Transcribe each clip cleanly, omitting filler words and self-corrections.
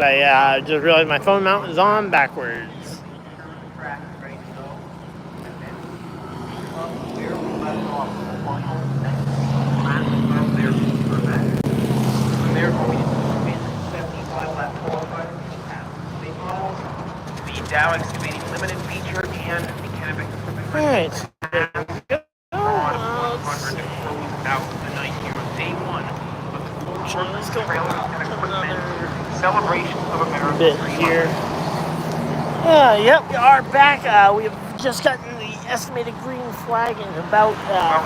I just realized my phone mount is on backwards. The Dow excavating limited feature and mechanical equipment. Alright. Out the night here on day one of the full-purpose trailer and equipment celebration of America's Bit here. Yep, we are back. We have just gotten the estimated green flag in about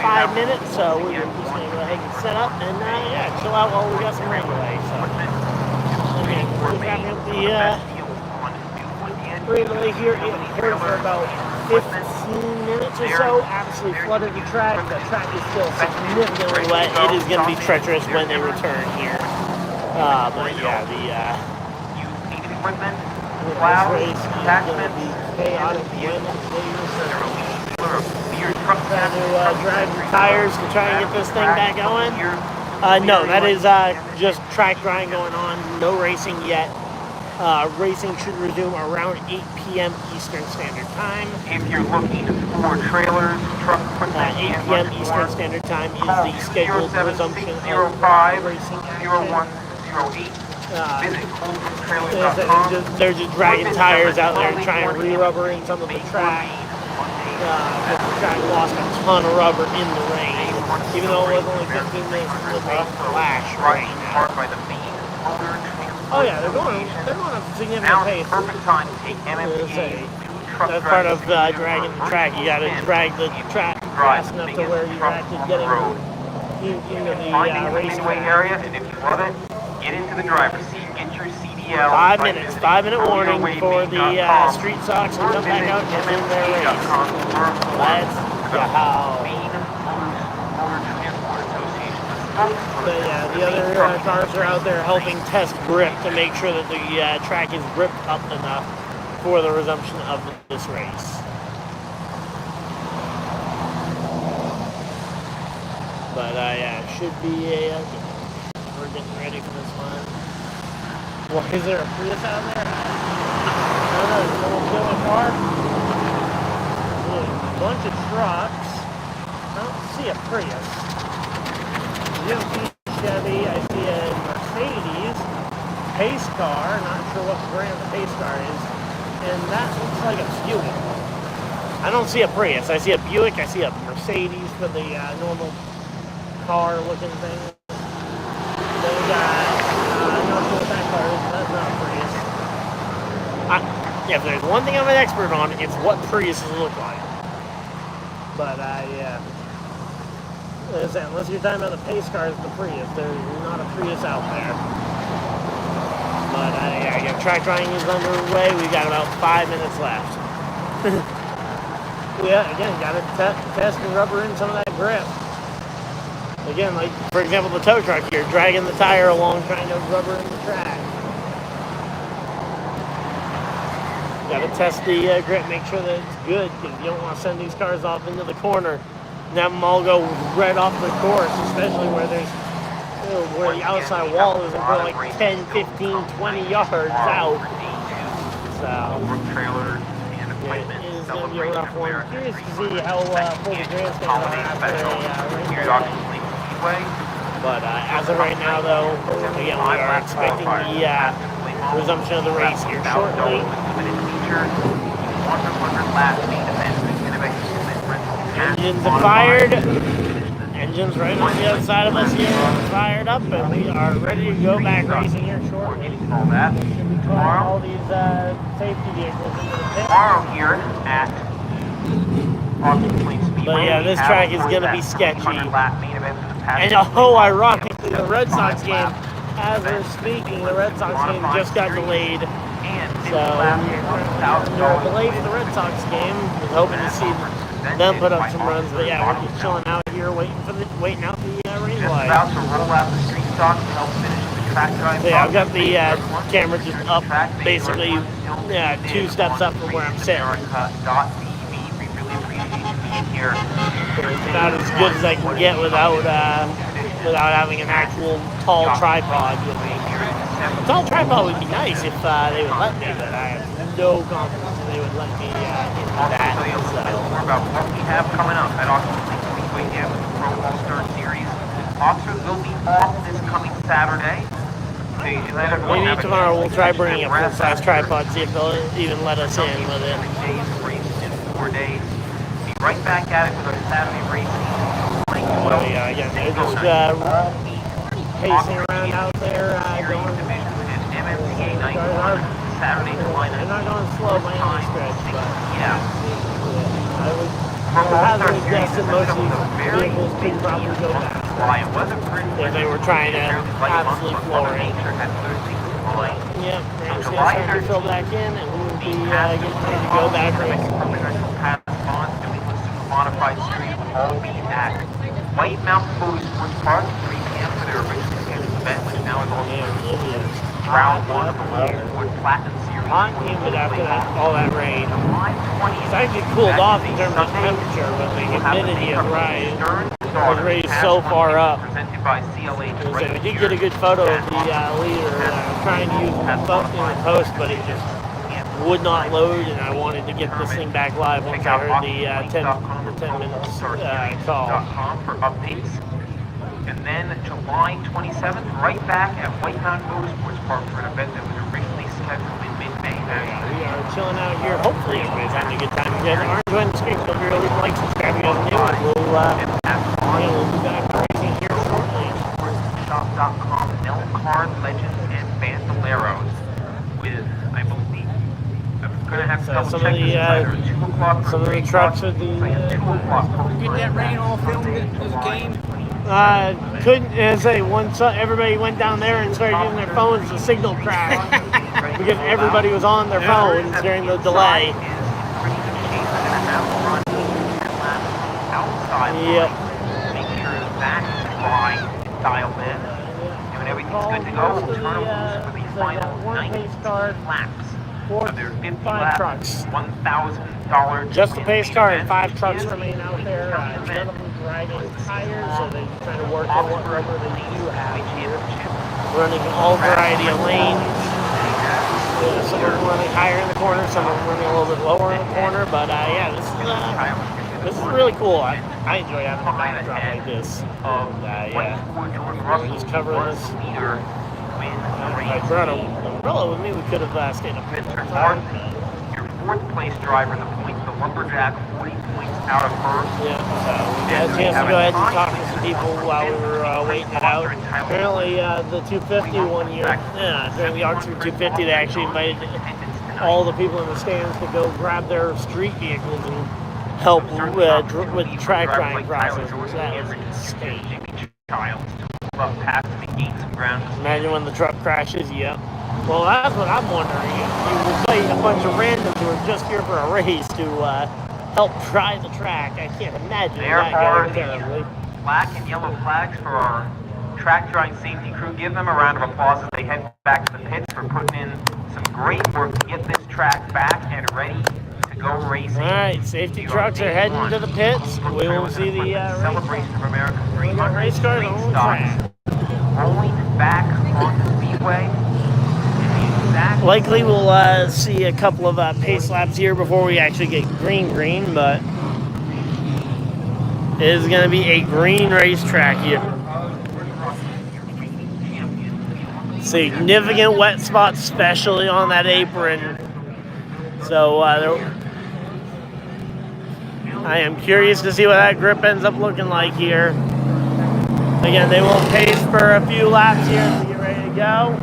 5 minutes, so we're just going to go ahead and set up and chill out while we got some rain delay. So, again, we're wrapping up the rain delay here. It occurred for about 15 minutes or so. Absolutely flooded the track. The track is still significantly wet. It is going to be treacherous when they return here. But yeah, the equipment, this race is going to be chaotic when they return. Trying to drag the tires to try and get this thing back going. No, that is just track grind going on. No racing yet. Racing should resume around 8 p.m. Eastern Standard Time. If you're looking for trailers, truck equipment, 8 p.m. Eastern Standard Time is the scheduled resumption of racing action. They're just dragging tires out there and trying to re-rubber in some of the track. The track lost a ton of rubber in the rain, even though it was only 15 minutes of flash rain. Oh yeah, they're going at a significant pace. That's part of dragging the track. You got to drag the track fast enough to where you're actually getting into the racing area. And if you love it, get into the driver's seat. Get your CDL. 5 minutes. 5-minute warning for the Street Sox to come back out and win their race. Let's go. But yeah, the other cars are out there helping test grip to make sure that the track is gripped up enough for the resumption of this race. But yeah, it should be we're getting ready for this one. Well, is there a Prius out there? I don't know, is someone steal my car? There's a bunch of trucks. I don't see a Prius. GMC, Chevy, I see a Mercedes, pace car, not sure what brand the pace car is, and that looks like a Buick. I don't see a Prius. I see a Buick, I see a Mercedes for the normal car looking thing. Then we got, I'm not sure what that car is, but that's not a Prius. If there's one thing I'm an expert on, it's what Priuses look like. But yeah. Unless you're talking about the pace cars, the Prius, there's not a Prius out there. But yeah, track drying is underway. We've got about 5 minutes left. Yeah, again, got to test and rubber in some of that grip. Again, like for example, the tow truck here, dragging the tire along, trying to rubber in the track. Got to test the grip, make sure that it's good, because you don't want to send these cars off into the corner and have them all go right off the course, especially where there's where the outside wall is for like 10, 15, 20 yards out. So yeah, it is going to be a rough one. I'm curious to see how full the grandstands are after a rain. But as of right now, though, again, we are expecting the resumption of the race here shortly. Engines are fired. Engines right on the other side of us here are fired up, and we are ready to go back racing here shortly. Should be putting all these safety vehicles into the pit. Tomorrow here at Speedway. But yeah, this track is going to be sketchy. And ironically, the Red Sox game, as we're speaking, the Red Sox game just got delayed. So we're delayed for the Red Sox game. We're hoping to see them put up some runs. But yeah, we're just chilling out here, waiting out the rain delay. So yeah, I've got the camera just up, basically 2 steps up from where I'm sitting. It's about as good as I can get without having an actual tall tripod with me. A tall tripod would be nice if they would let me, but I have no confidence that they would let me into that. Tell you a little bit more about what we have coming up at Oxford Speedway again with the Pro All-Star Series. Oxford will be off this coming Saturday. Maybe tomorrow we'll try bringing a full-size tripod, see if they'll even let us in with it. 4 days. Be right back at it with our Saturday racing. Oh yeah, again, they're just pacing around out there, going. Saturday, July 9th. They're not going slow by any stretch, but yeah, I would rather guess that most of these vehicles could probably go faster if they were trying to absolutely floor it. Yep, we're starting to fill back in, and we will be getting ready to go back racing. Modified series will all be at White Mountain Motorsports Park, 3 p.m. for their original scheduled event, which now is also round 1 of the Wood Platinum Series. Hot and humid after that, all that rain. It's actually cooled off in terms of temperature, but the humidity is right. Was raised so far up. So I did get a good photo of the leader. I was trying to use it in the post, but it just would not load, and I wanted to get this thing back live once I heard the 10 minutes call. For updates. And then July 27th, right back at White Mountain Motorsports Park for an event that was originally scheduled in mid-May. We are chilling out here. Hopefully everybody's having a good time. If you guys aren't enjoying the stream, feel free to leave a like, subscribe if you haven't new, and we'll be back racing here shortly. Shop.com, Elk Card Legends and Bandoleros with, I believe, some of the trucks with the Get that rain all filmed in this game? couldn't say once everybody went down there and started using their phones, the signal crashed because everybody was on their phones during the delay. Yep. Make sure that is dialed in. And everything's good to go. We'll turn them loose for the final 19 laps. 5 trucks. $1,000. Just the pace car and 5 trucks remain out there. None of them riding tires, so they kind of work on what rubber they do have here. Running all variety of lanes. Some of them running higher in the corner, some of them running a little bit lower in the corner. But yeah, this is really cool. I enjoy having a backdrop like this. Yeah, just covering this. If I brought an umbrella with me, we could have stayed up here. Your 4th place driver, the lumberjack, 40 points out of first. Yeah, so we had a chance to go ahead and talk to some people while we were waiting it out. Apparently, the 250 one year, during the Oxford 250, they actually invited all the people in the stands to go grab their street vehicles and help with the track drying process, which that was insane. Imagine when the truck crashes, yeah. Well, that's what I'm wondering. You invite a bunch of randoms who are just here for a race to help dry the track. I can't imagine that going terribly. Black and yellow flags for our track drying safety crew. Give them a round of applause as they head back to the pits for putting in some great work to get this track back and ready to go racing. All right, safety trucks are heading to the pits. We will see the celebration of America's 300 race cars on the track. Rolling back on the speedway. Likely we'll see a couple of pace laps here before we actually get green, but it is going to be a green racetrack here. Significant wet spots, especially on that apron. So I am curious to see what that grip ends up looking like here. Again, they will pace for a few laps here as we get ready to go.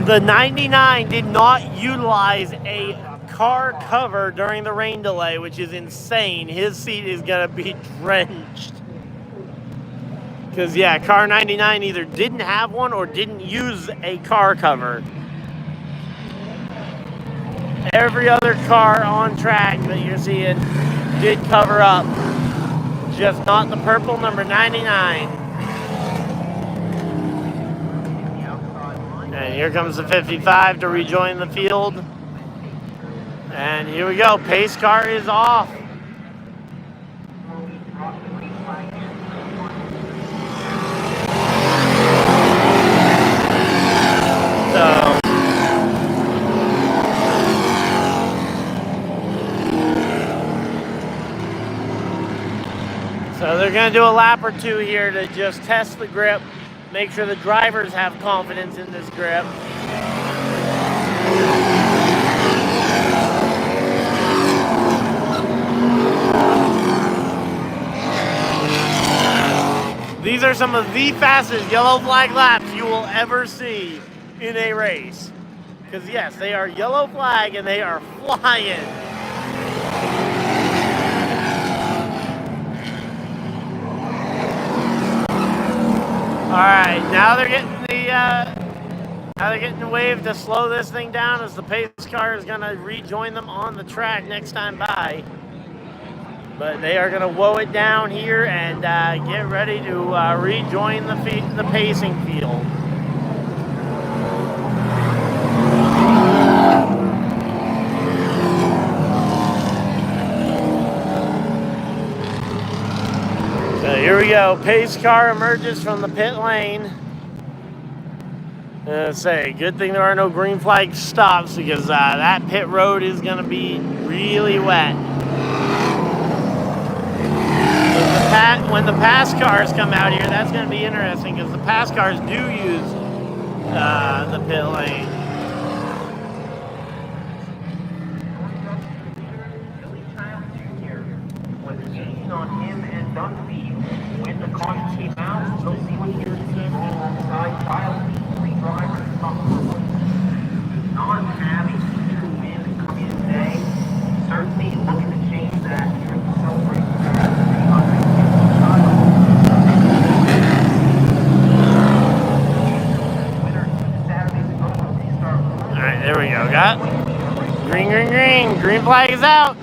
The 99 did not utilize a car cover during the rain delay, which is insane. His seat is going to be drenched. Because, yeah, car 99 either didn't have one or didn't use a car cover. Every other car on track that you're seeing did cover up. Just not the purple number 99. And here comes the 55 to rejoin the field. And here we go. Pace car is off. going to do a lap or two here to just test the grip, make sure the drivers have confidence in this grip. These are some of the fastest yellow flag laps you will ever see in a race. Because yes, they are yellow flag and they are flying. All right, now they're getting the wave to slow this thing down as the pace car is going to rejoin them on the track next time by. But they are going to woe it down here and get ready to rejoin the pacing field. So here we go. Pace car emerges from the pit lane. Say, good thing there are no green flag stops because that pit road is going to be really wet. When the pass cars come out here, that's going to be interesting because the pass cars do use the pit lane. Was chasing on him and Dunphy. When the caution came out, you'll see what you're seeing alongside Kyle. Three drivers come forward. Not having to win and come in today, certainly looking to change that here at the celebration. Alright, there we go. Got green, green, green. Green flag is out.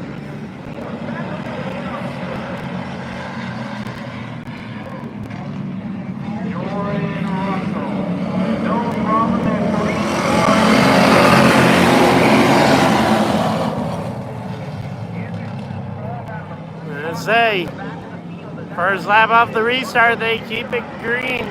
Let's say, first lap off the restart, they keep it green.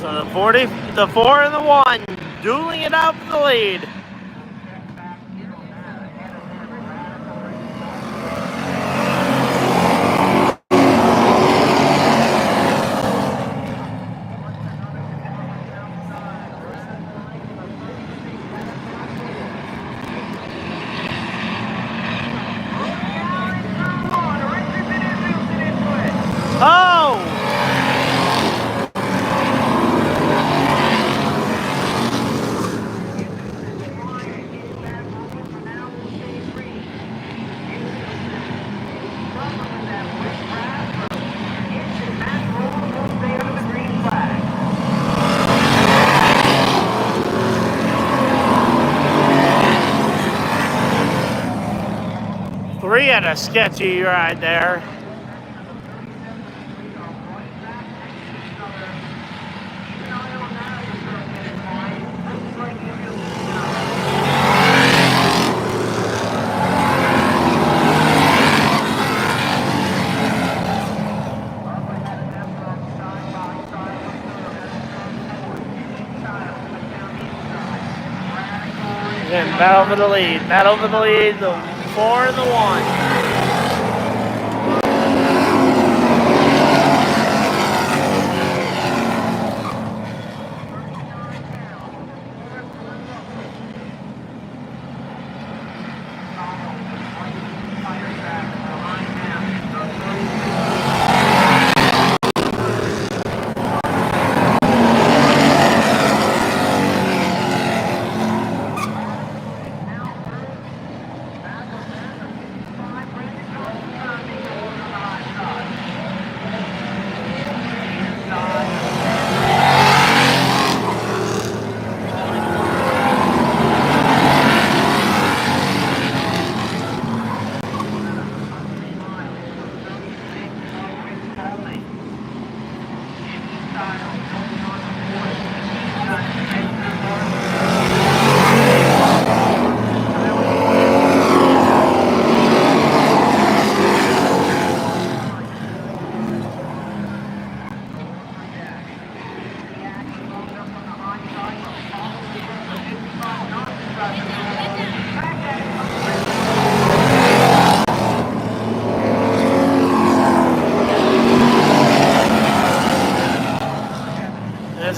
So the 4 and the 1, dueling it out for the lead. Oh! Three had a sketchy ride there. Again, battle for the lead. Battle for the lead. The 4 and the 1.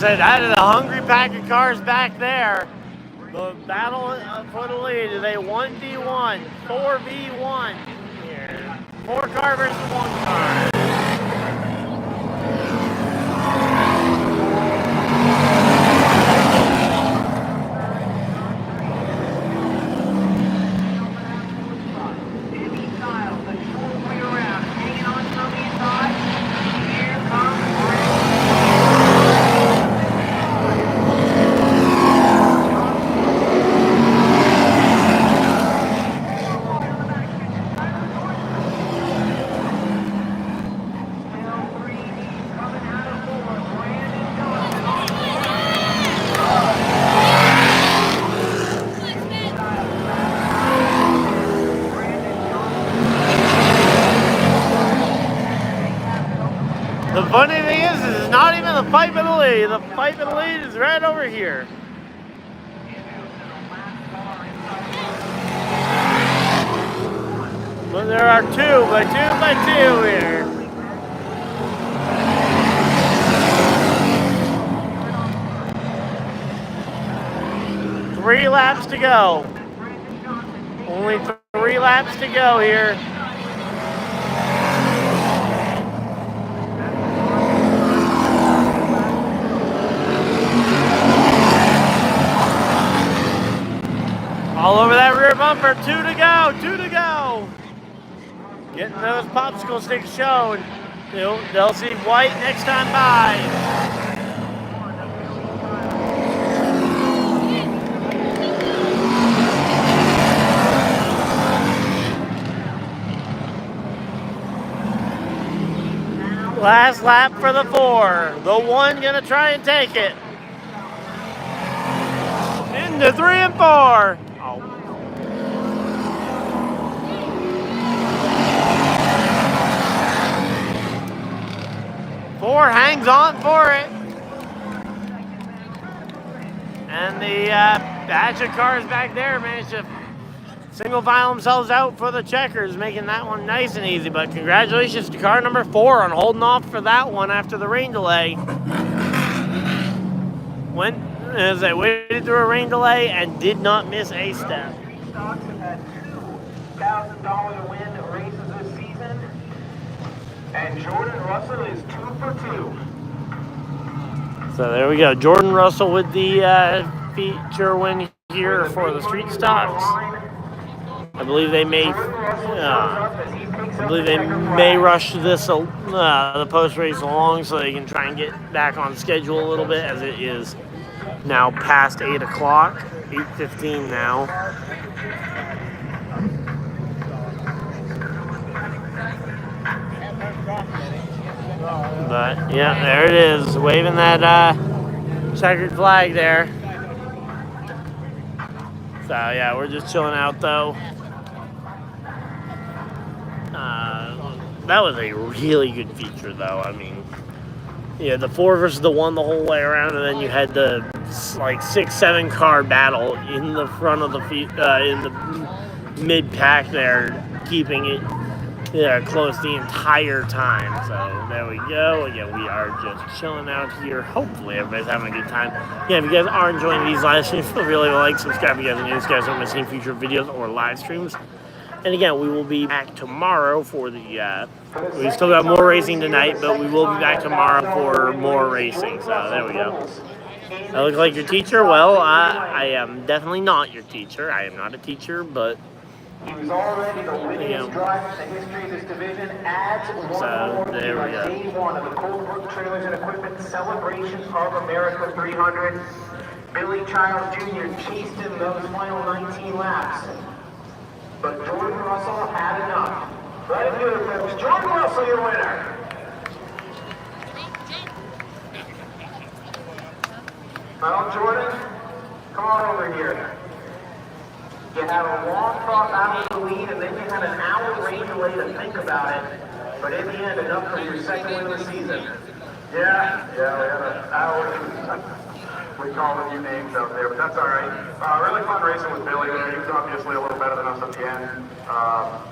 said, that is a hungry pack of cars back there. The battle for the lead is a 1v1, 4v1 here. 4 car versus 1 car. The funny thing is it's not even the fight for the lead. The fight for the lead is right over here. But there are 2 by 2 here. Three laps to go. Only 3 laps to go here. All over that rear bumper, 2 to go, 2 to go. Getting those popsicle sticks shown. They'll see white next time by. Last lap for the 4. The 1 gonna try and take it. Into 3 and 4. Four hangs on for it. And the batch of cars back there managed to single file themselves out for the checkers, making that one nice and easy. But congratulations to car number 4 on holding off for that one after the rain delay. Went as they waited through a rain delay and did not miss a step. Stocks have had $2,000 to win races this season. And Jordan Russell is 2 for 2. So there we go. Jordan Russell with the feature win here for the street stocks. I believe they may rush this the post race along so they can try and get back on schedule a little bit, as it is now past 8 o'clock, 8:15 now. But yeah, there it is, waving that checkered flag there. So yeah, we're just chilling out though. That was a really good feature though. I mean, yeah, the 4 versus the 1 the whole way around, and then you had the like 6-7 car battle in the front of the in the mid pack there, keeping it close the entire time. So there we go. Again, we are just chilling out here. Hopefully everybody's having a good time. Yeah, if you guys are enjoying these live streams, feel really like, subscribe if you guys are new, so you guys don't miss any future videos or live streams. And again, we will be back tomorrow for the, we still got more racing tonight, but we will be back tomorrow for more racing. So there we go. I look like your teacher? Well, I am definitely not your teacher. I am not a teacher, but He was already the winningest driver in the history of this division. Adds one more there we go. day 1 of the Coldbrook Trailers and Equipment Celebration of America 300. Billy Childs Jr. chased him those final 19 laps. But Jordan Russell had enough. Right here, folks. Jordan Russell, your winner. Well, Jordan, come on over here. You had a long cross out of the lead, and then you had an hour rain delay to think about it. But in the end, enough for your second win of the season. Yeah, we had an hour. We called a few names out there, but that's all right. Really fun racing with Billy there. He was obviously a little better than us at the end.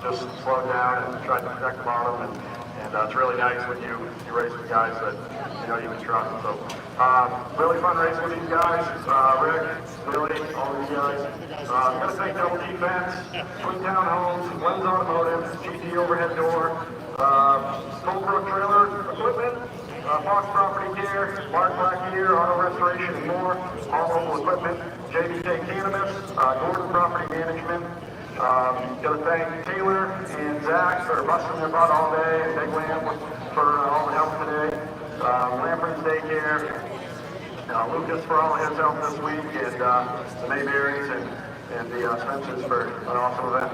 Just slowed down and tried to protect the bottom, And it's really nice when you race with guys that you can trust. So really fun racing with these guys. Rick, Billy, all these guys. I'm going to thank Double Defense, Twin Town Homes, Lens Automotive, GT Overhead Door, Full Brook Trailer Equipment, Fox Property Care, Mark Black Gear, Auto Restoration, and more. All local equipment, JBJ Cannabis, Gordon Property Management. Got to thank Taylor and Zach for busting their butt all day, and Big Lamb for all the help today. Lamprey's Daycare, Lucas for all his help this week, and the Mayberries and the Spencers for an awesome event.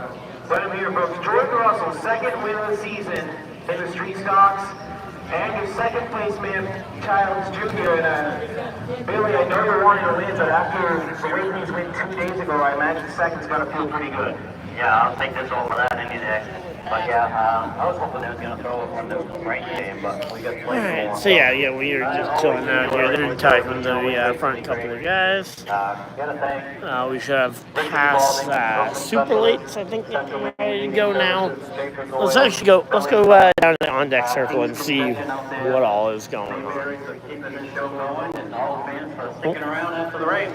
Let him hear, folks. Jordan Russell, second win of the season in the street stocks, and your second place man, Childs Jr. And Billy, I know you're wanting to win, but after the Ravens win 2 days ago, I imagine second's gonna feel pretty good. Yeah, I'll take this over that any day. But yeah, I was hoping they was gonna throw it from the rain game, but we got to play. Alright, so yeah, we are just chilling out here. They're talking to the front couple of guys. We should have passed Super Lates, I think they're ready to go now. Let's actually go, down to the on-deck circle and see what all is going on. Keeping the show going and all the fans for sticking around after the rain.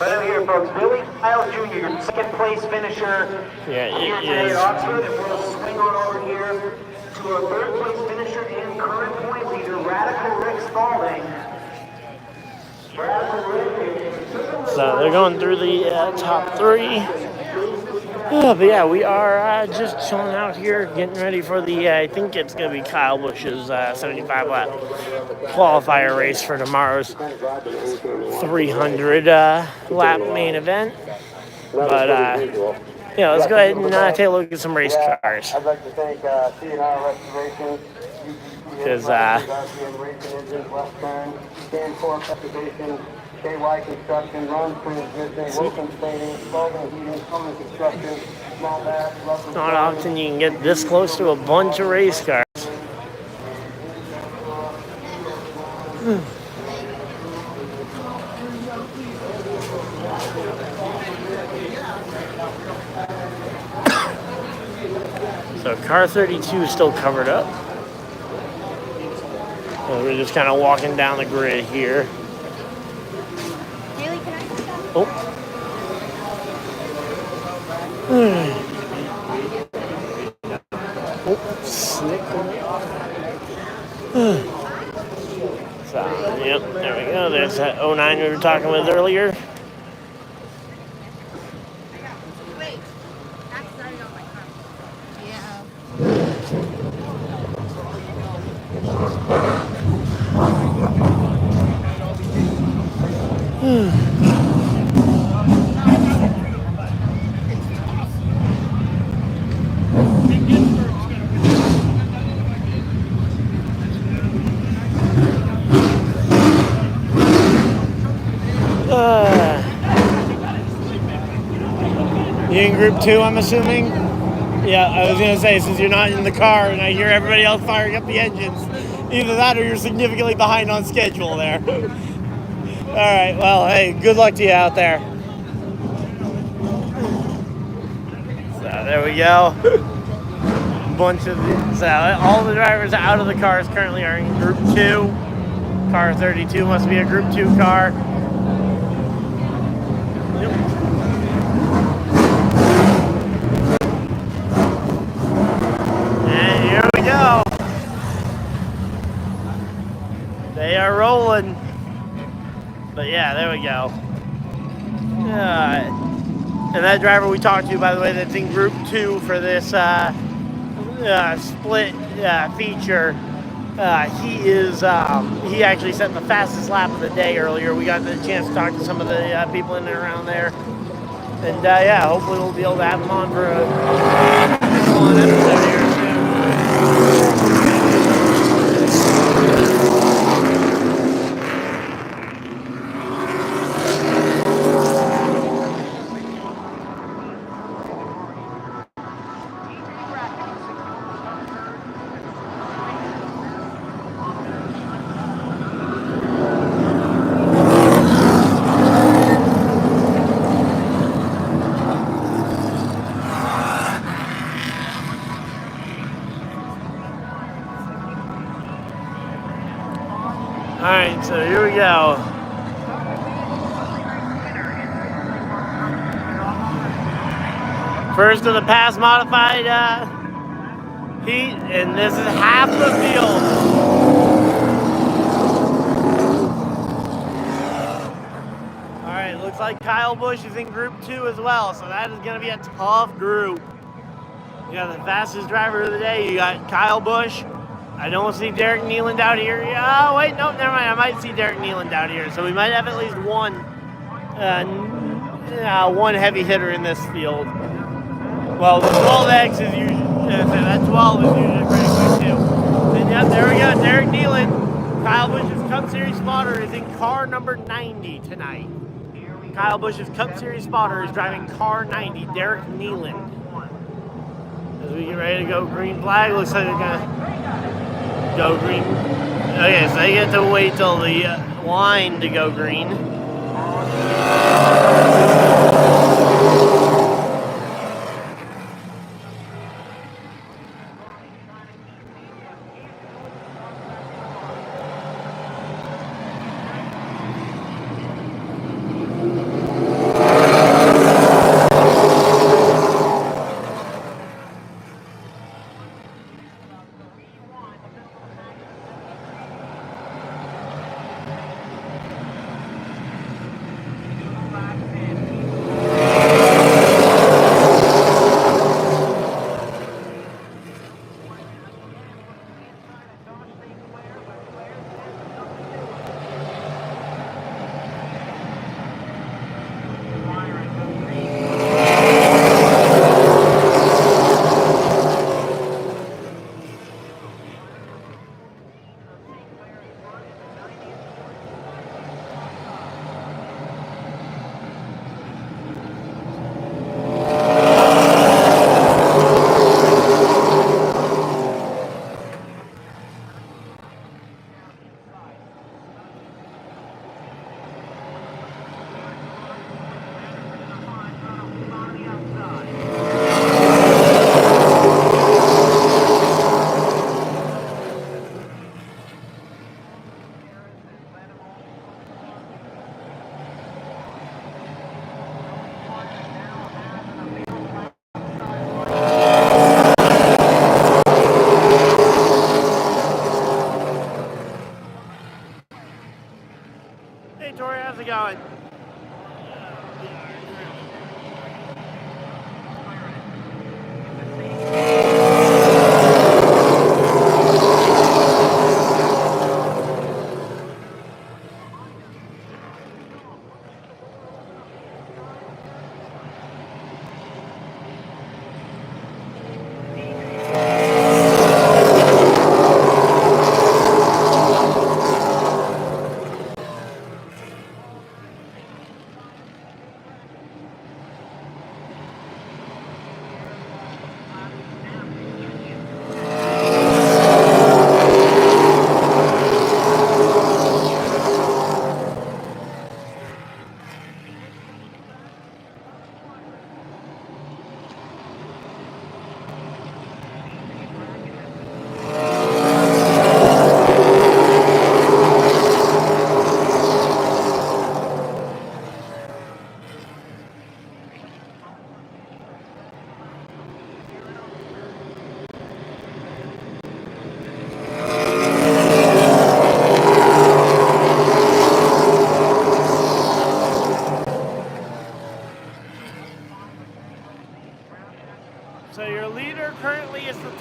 Let him hear, folks. Billy Childs Jr., your second place finisher here today at Oxford, and we'll swing on over here to our third place finisher and current point leader, Radical Rick Spalding. So they're going through the top three. But yeah, we are just chilling out here, getting ready for the, I think it's going to be Kyle Busch's 75-lap qualifier race for tomorrow's 300-lap main event. But, yeah, let's go ahead and take a look at some race cars. I'd like to thank C&R Restoration, Because, KY Construction, Ron Transmission, Wilson Trading, Spalding Heating, Cummins Construction, Small Bass, Russell. not often you can get this close to a bunch of race cars. So car 32 is still covered up. So we're just kind of walking down the grid here. Oh. Oh, slick. So, yep, there we go. There's that 09 we were talking with earlier. Wait, that's starting on my car. Yeah. You in group 2, I'm assuming? Yeah, I was going to say, since you're not in the car and I hear everybody else firing up the engines, either that or you're significantly behind on schedule there. All right, well, hey, good luck to you out there. So there we go. All the drivers out of the cars currently are in group 2. Car 32 must be a group 2 car. They are rolling. But yeah, there we go. And that driver we talked to, by the way, that's in group 2 for this split feature, he actually set the fastest lap of the day earlier. We got the chance to talk to some of the people in and around there. And yeah, hopefully we'll be able to have him on for a fun episode here soon. Alright, so here we go. First of the pass modified heat, and this is half the field. Alright, looks like Kyle Busch is in group 2 as well, so that is going to be a tough group. You got the fastest driver of the day. You got Kyle Busch. I don't see Derek Nealand out here. Oh, wait, no, never mind. I might see Derek Nealand out here. So we might have at least one heavy hitter in this field. Well, the 12X is usually, that 12 is usually pretty quick too. And yep, there we go. Derek Nealand, Kyle Busch's Cup Series spotter, is in car number 90 tonight. Kyle Busch's Cup Series spotter is driving car 90, Derek Nealand. As we get ready to go green flag, looks like they're gonna go green. Okay, so they get to wait till the line to go green. Hey Tori, how's it going?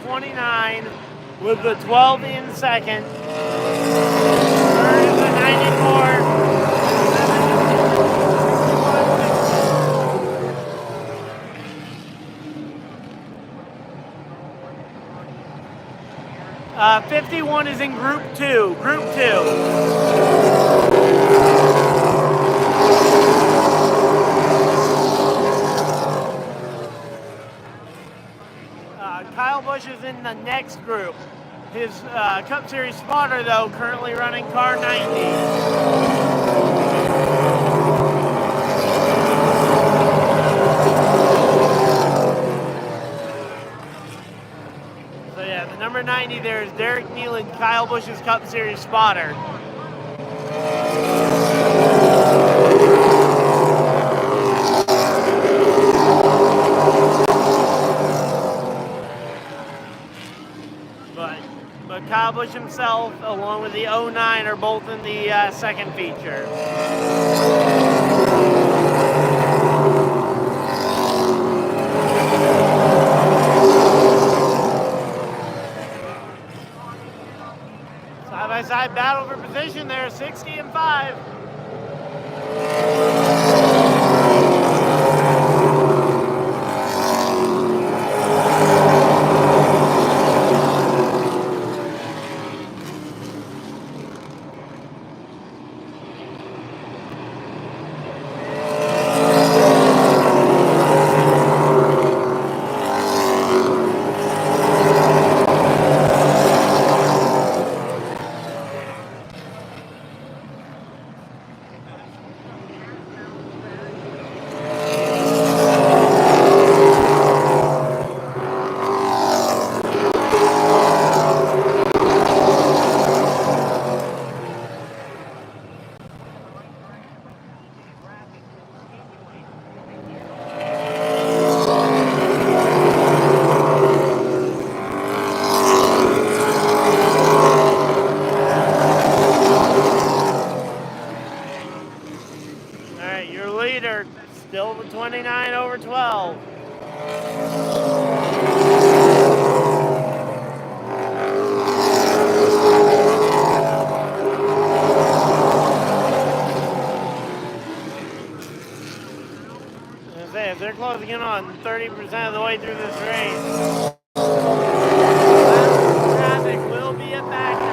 29 with the 12 in second. Third is the 94. 51 is in Group 2. Group 2. Kyle Busch is in the next group. His Cup Series spotter, though, currently running car 90. Number 90 there is Derek Nealand, Kyle Busch's Cup Series spotter. But Kyle Busch himself, along with the 09, are both in the second feature. Side-by-side battle for position there, 60 and 5. Still with 29 over 12. If they're closing in on 30% of the way through this race, traffic will be a factor.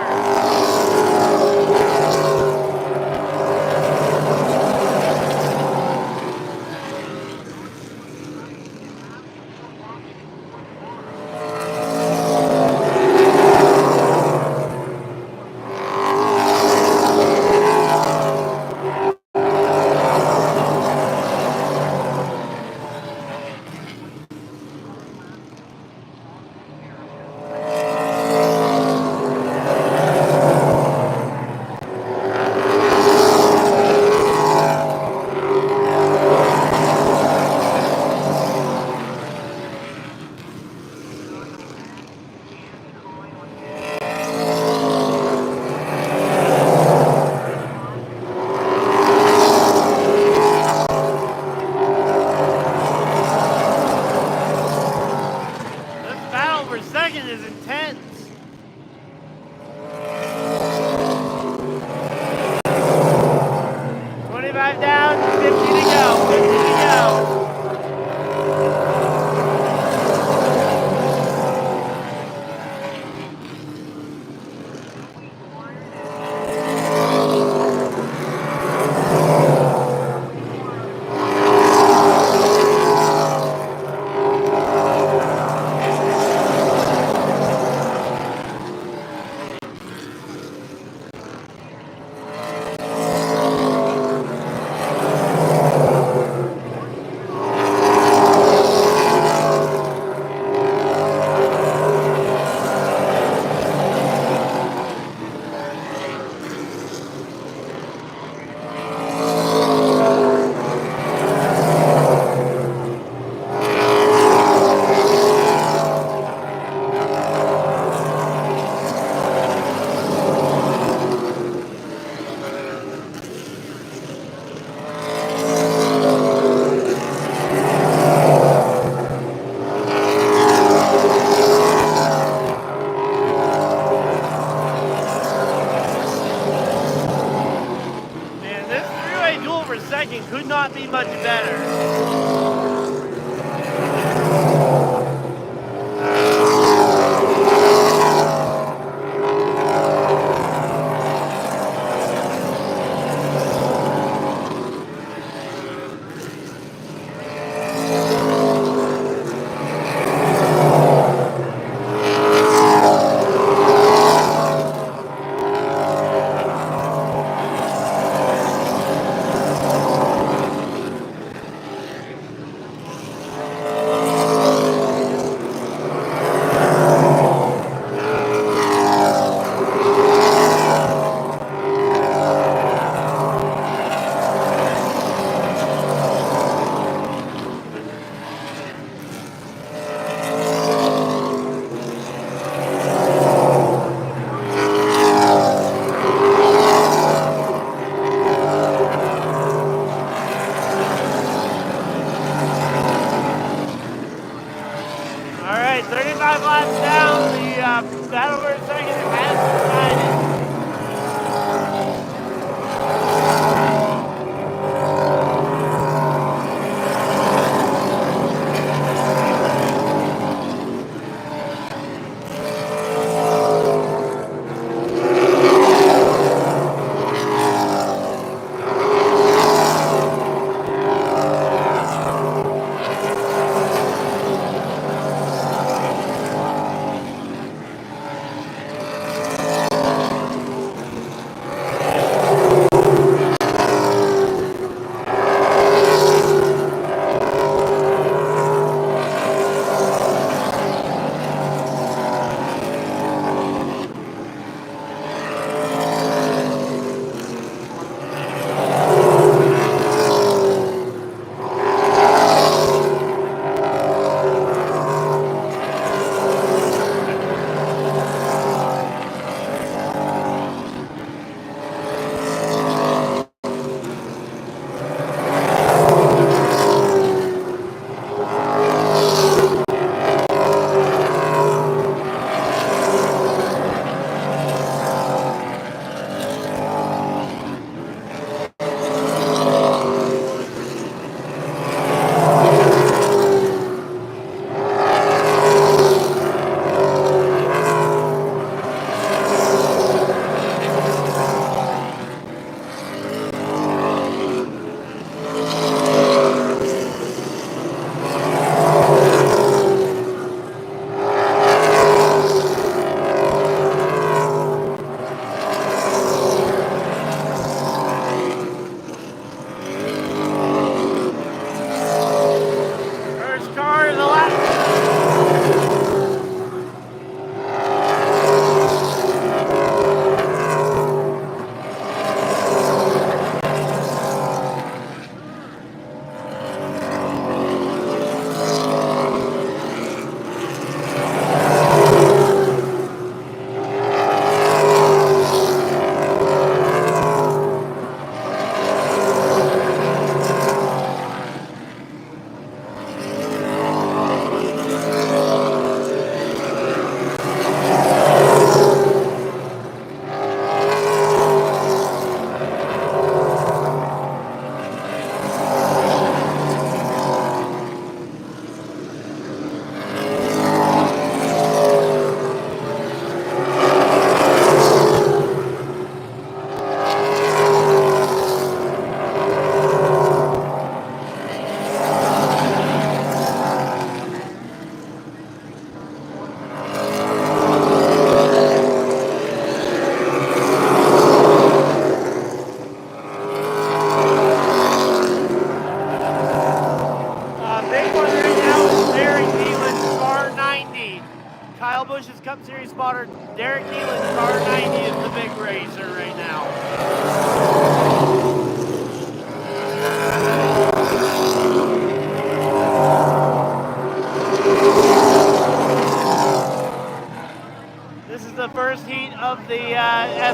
Is intense. Down, 50 to go, 50 to go. Could not be much better.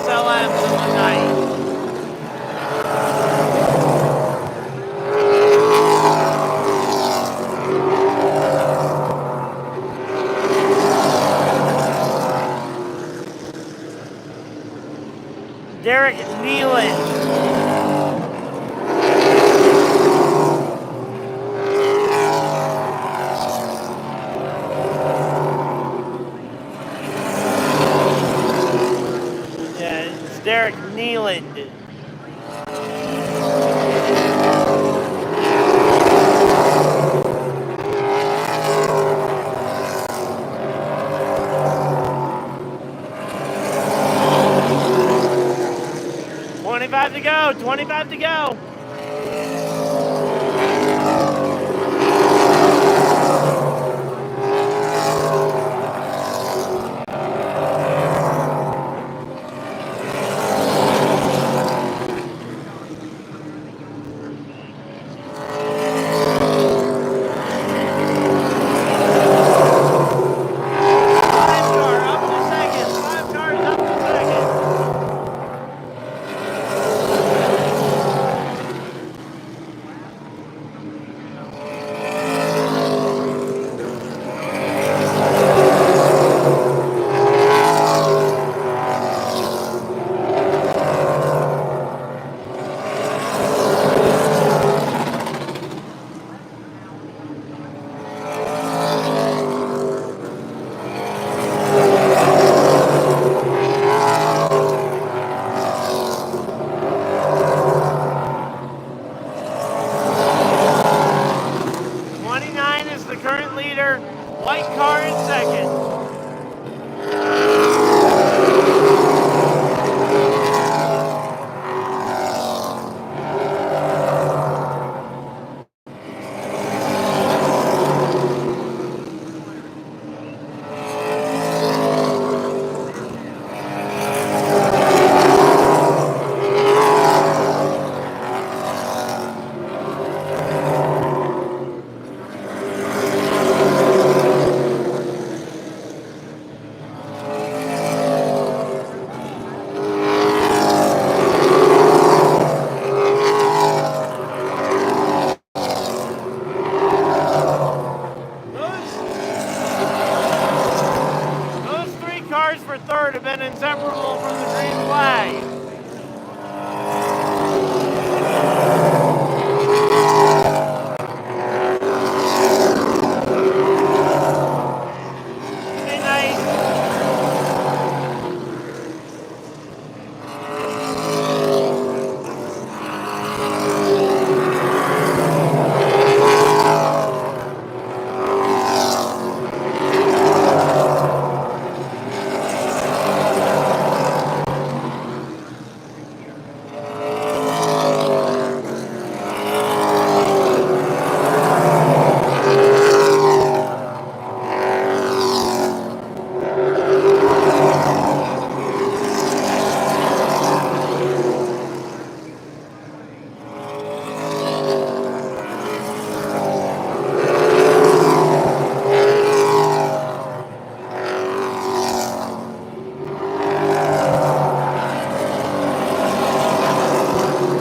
SLMs in the night. Derek Nealon. Yeah, it's Derek Nealon. $25 to go, $25 to go. White car in second. Those three cars for third have been inseparable from the green flag.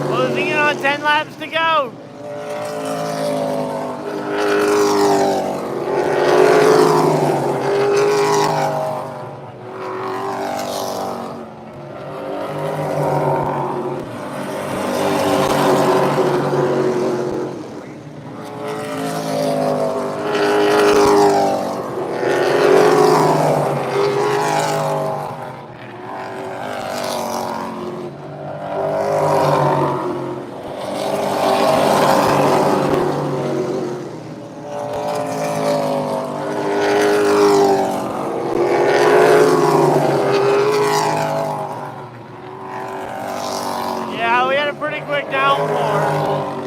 Closing in on 10 laps to go. Yeah, we had a pretty quick downpour.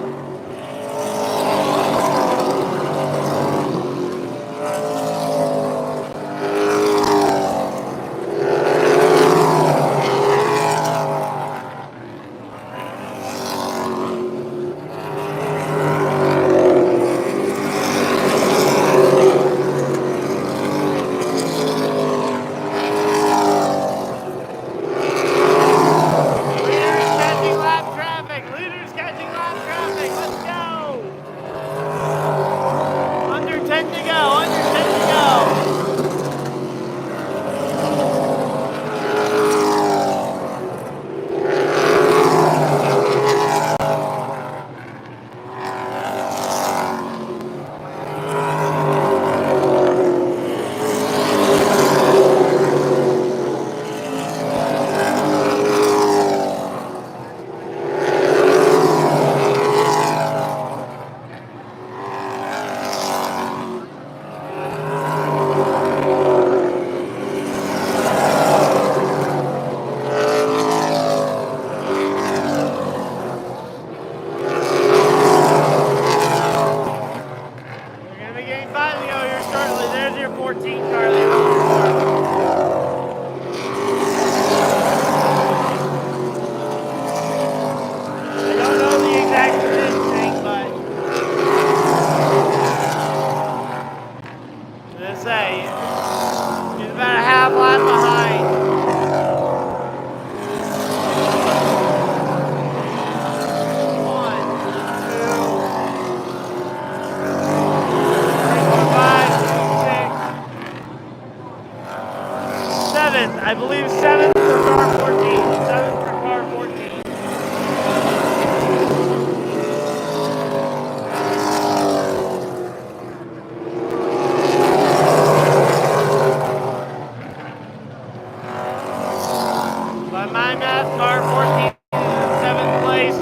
time that. Car 14 in seventh place.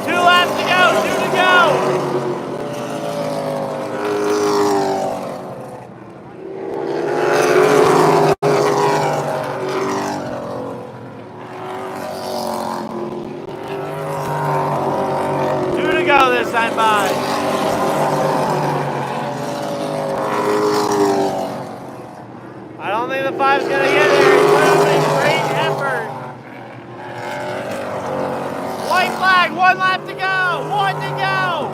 2 laps to go. 2 to go. Go this time by. I don't think the 5's gonna get there. He put up a great effort. White flag, 1 lap to go. 1 to go.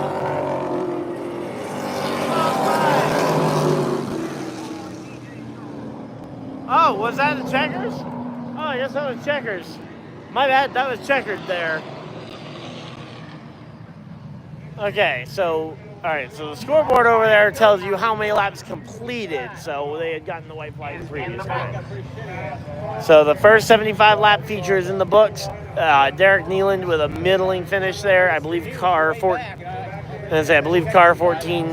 Oh, was that the checkers? Oh, I guess that was checkers. My bad, that was checkered there. Okay, so, all right, so the scoreboard over there tells you how many laps completed. So they had gotten the white flag previously. So the first 75 lap feature is in the books. Derek Nealand with a middling finish there. I believe car 14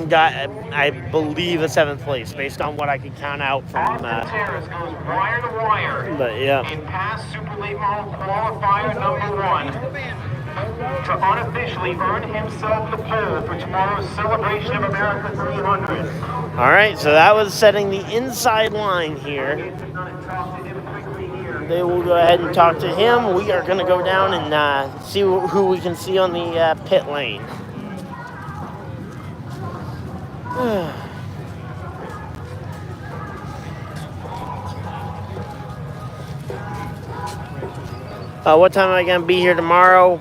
got, I believe, a 7th place based on what I could count out from. Terrace goes wire to wire. But yeah. In past Super Late Model qualifier number 1. To unofficially earn himself the pole for tomorrow's Celebration of America 300. All right, so that was setting the inside line here. They will go ahead and talk to him. We are going to go down and see who we can see on the pit lane. What time am I going to be here tomorrow?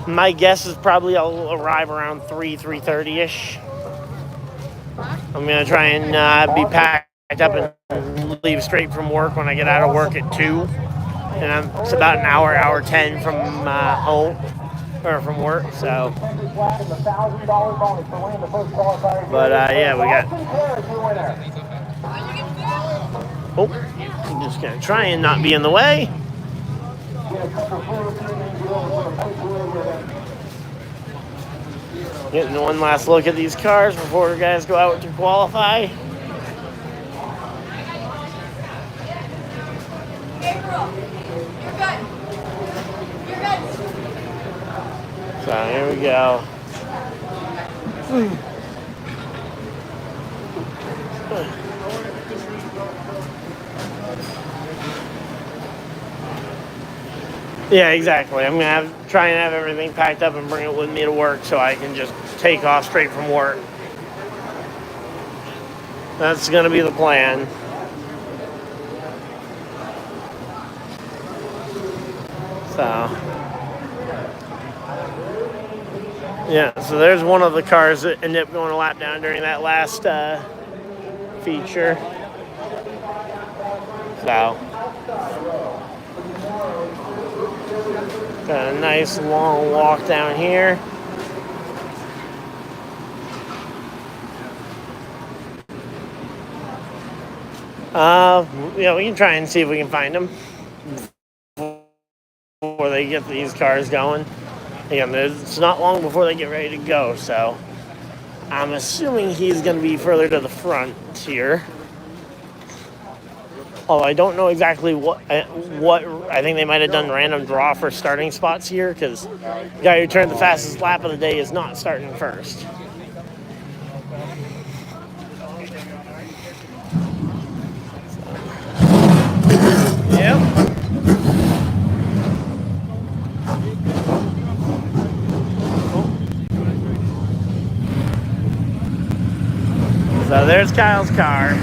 My guess is probably I'll arrive around 3:30-ish. I'm going to try and be packed up and leave straight from work when I get out of work at 2. And it's about an hour 10 from home, or from work, so. But yeah, we got. Oh, I'm just going to try and not be in the way. Getting one last look at these cars before you guys go out to qualify. April, you're good. You're good. So here we go. Yeah, exactly. I'm going to try and have everything packed up and bring it with me to work so I can just take off straight from work. That's going to be the plan. So, yeah, so there's one of the cars that ended up going a lap down during that last feature. So, got a nice long walk down here. Yeah, we can try and see if we can find them before they get these cars going. Again, it's not long before they get ready to go, so I'm assuming he's going to be further to the front here. Although I don't know exactly what I think they might have done random draw for starting spots here, because the guy who turned the fastest lap of the day is not starting first. Yep. So there's Kyle's car.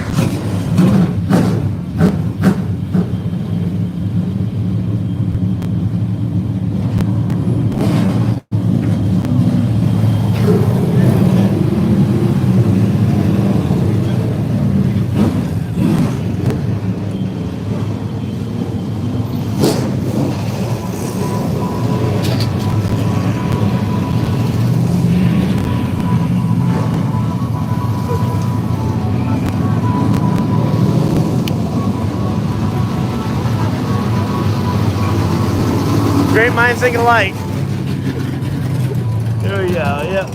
Great minds think alike. There we go, yep.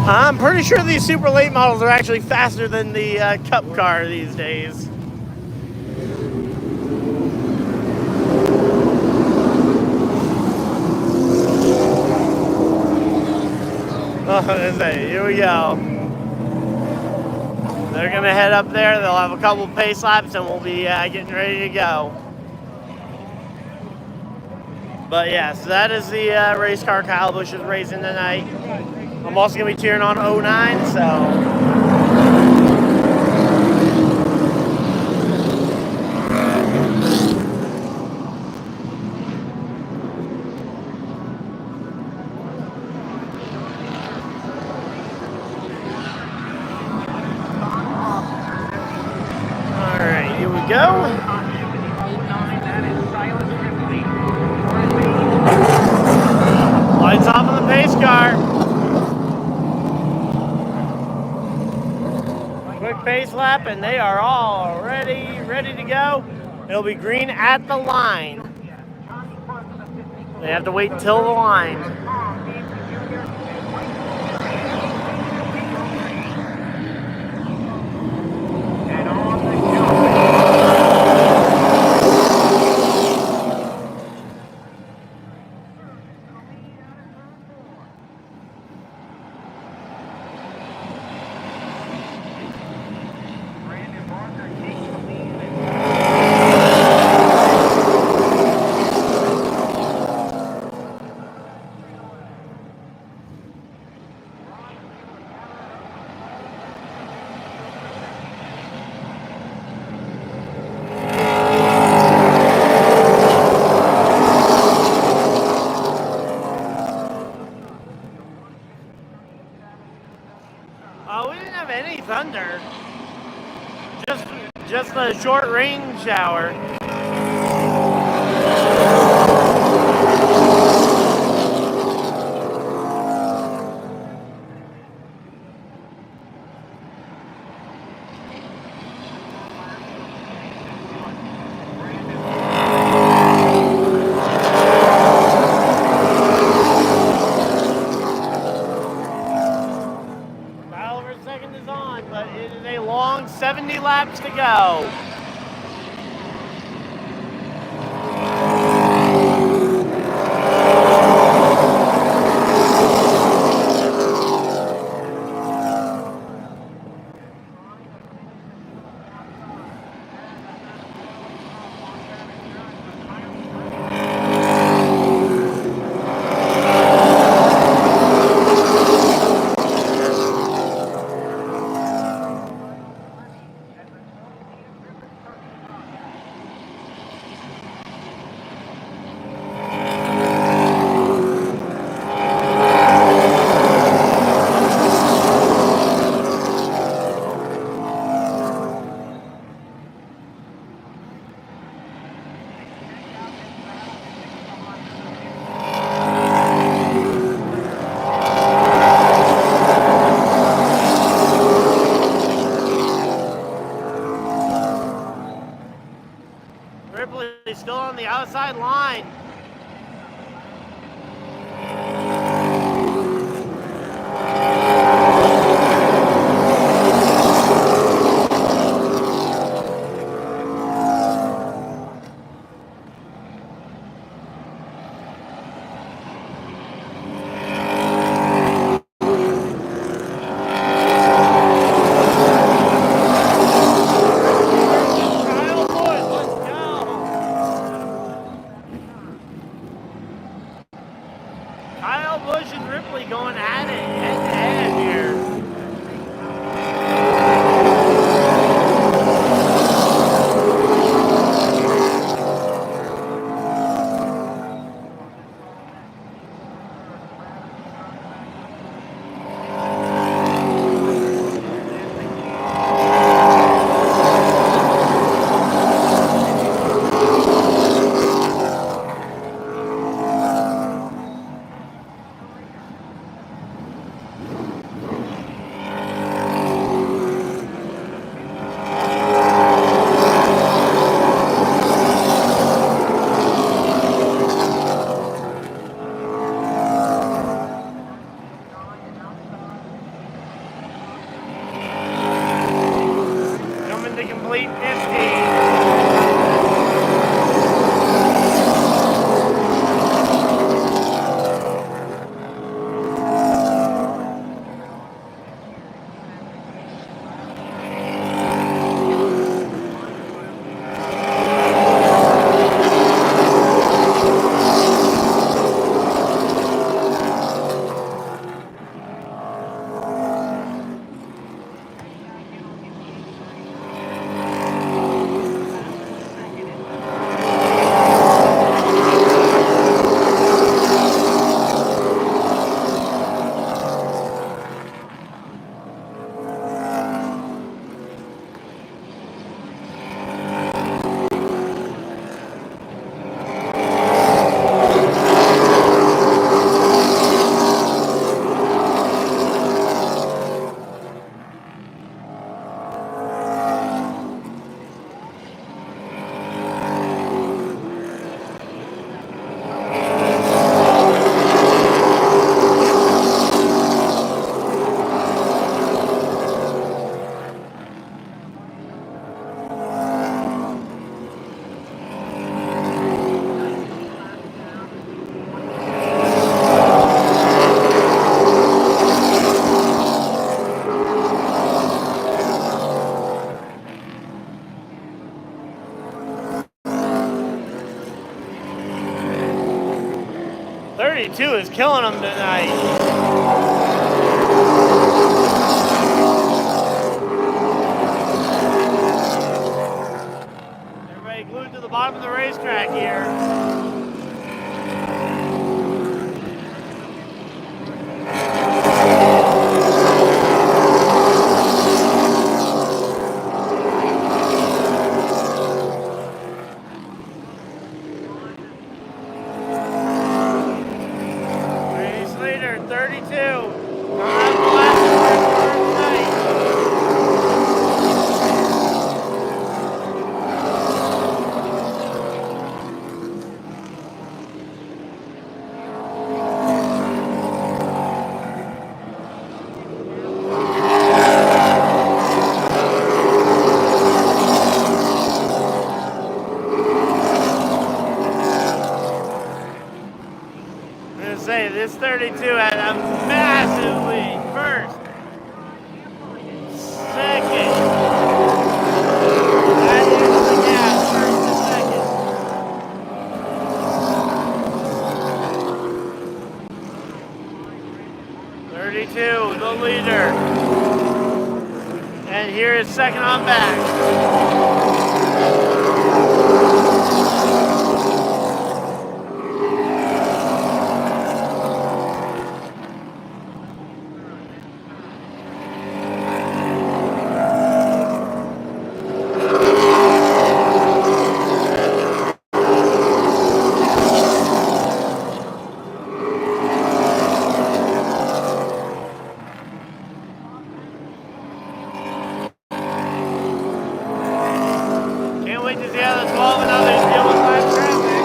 I'm pretty sure these super late models are actually faster than the Cup car these days. Here we go. They're gonna head up there. They'll have a couple pace laps, and we'll be getting ready to go. But yeah, so that is the race car Kyle Busch is racing tonight. I'm also gonna be cheering on 09. So. Here we go. Lights off on the pace car. Quick pace lap, and they are all ready to go. It'll be green at the line. They have to wait till the line. We didn't have any thunder. Just a short rain shower. Second is on, but it is a long 70 laps to go. Ripley's still on the outside line. 32 is killing them tonight. Everybody glued to the bottom of the racetrack here. Race leader, 32. Coming out the last tonight. I'm gonna say this 32 had a massive lead. First, second. That is the gap, first to second. 32, the leader. And here is second on back. Can't wait to see how the 12 and others deal with live traffic.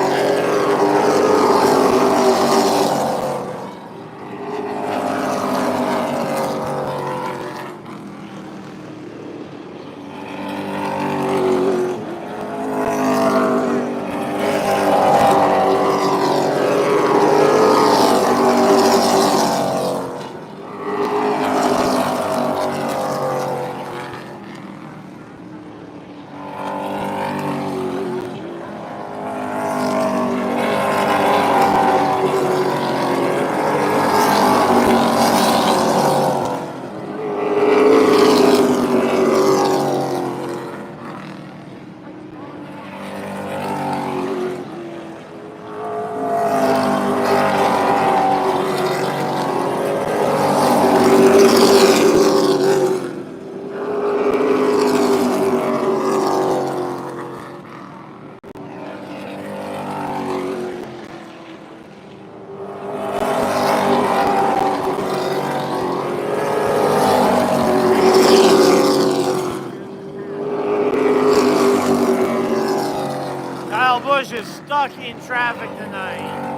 Kyle Busch is stuck in traffic tonight.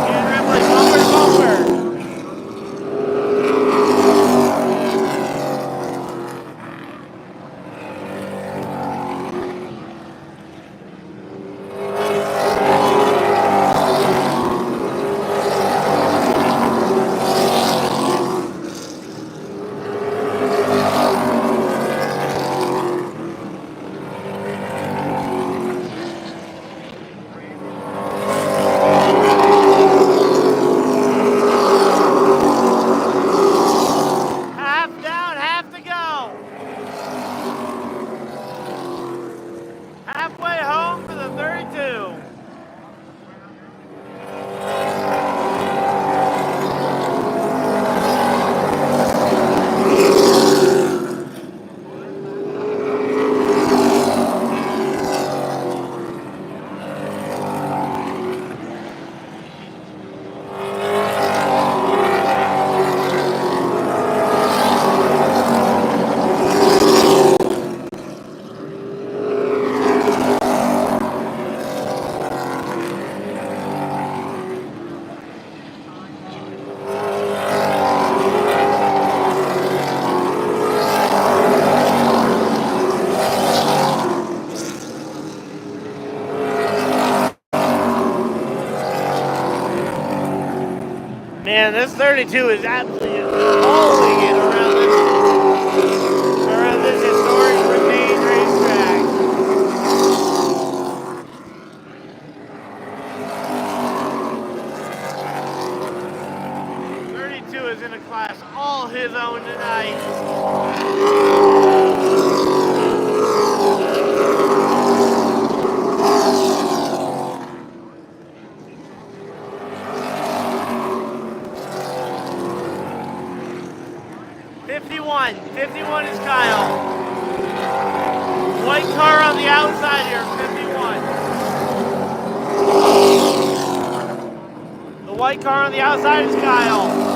And Ripley, bumper to bumper. Half down, half to go. Halfway home for the 32. Man, this 32 is absolutely rolling it around this historic Remain racetrack. a class all his own tonight. .51 is Kyle. White car on the outside here, 51. The white car on the outside is Kyle.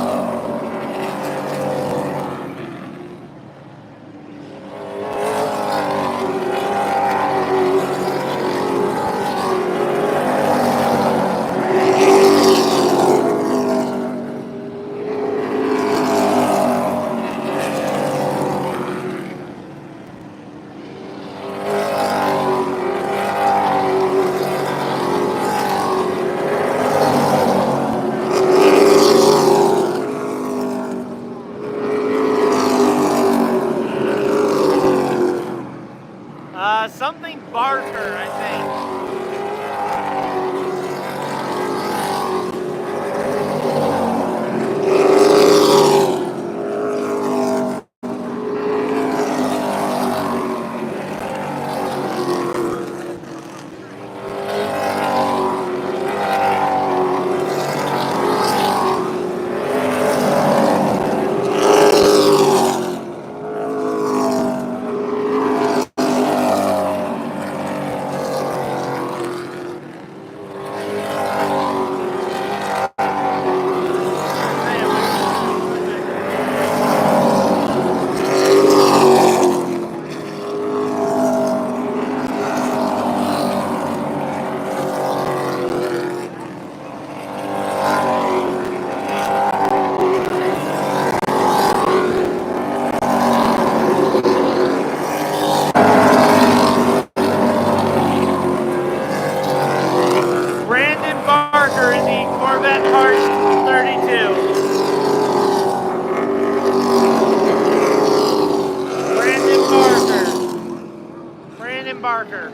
Something Barker, I think. Barker.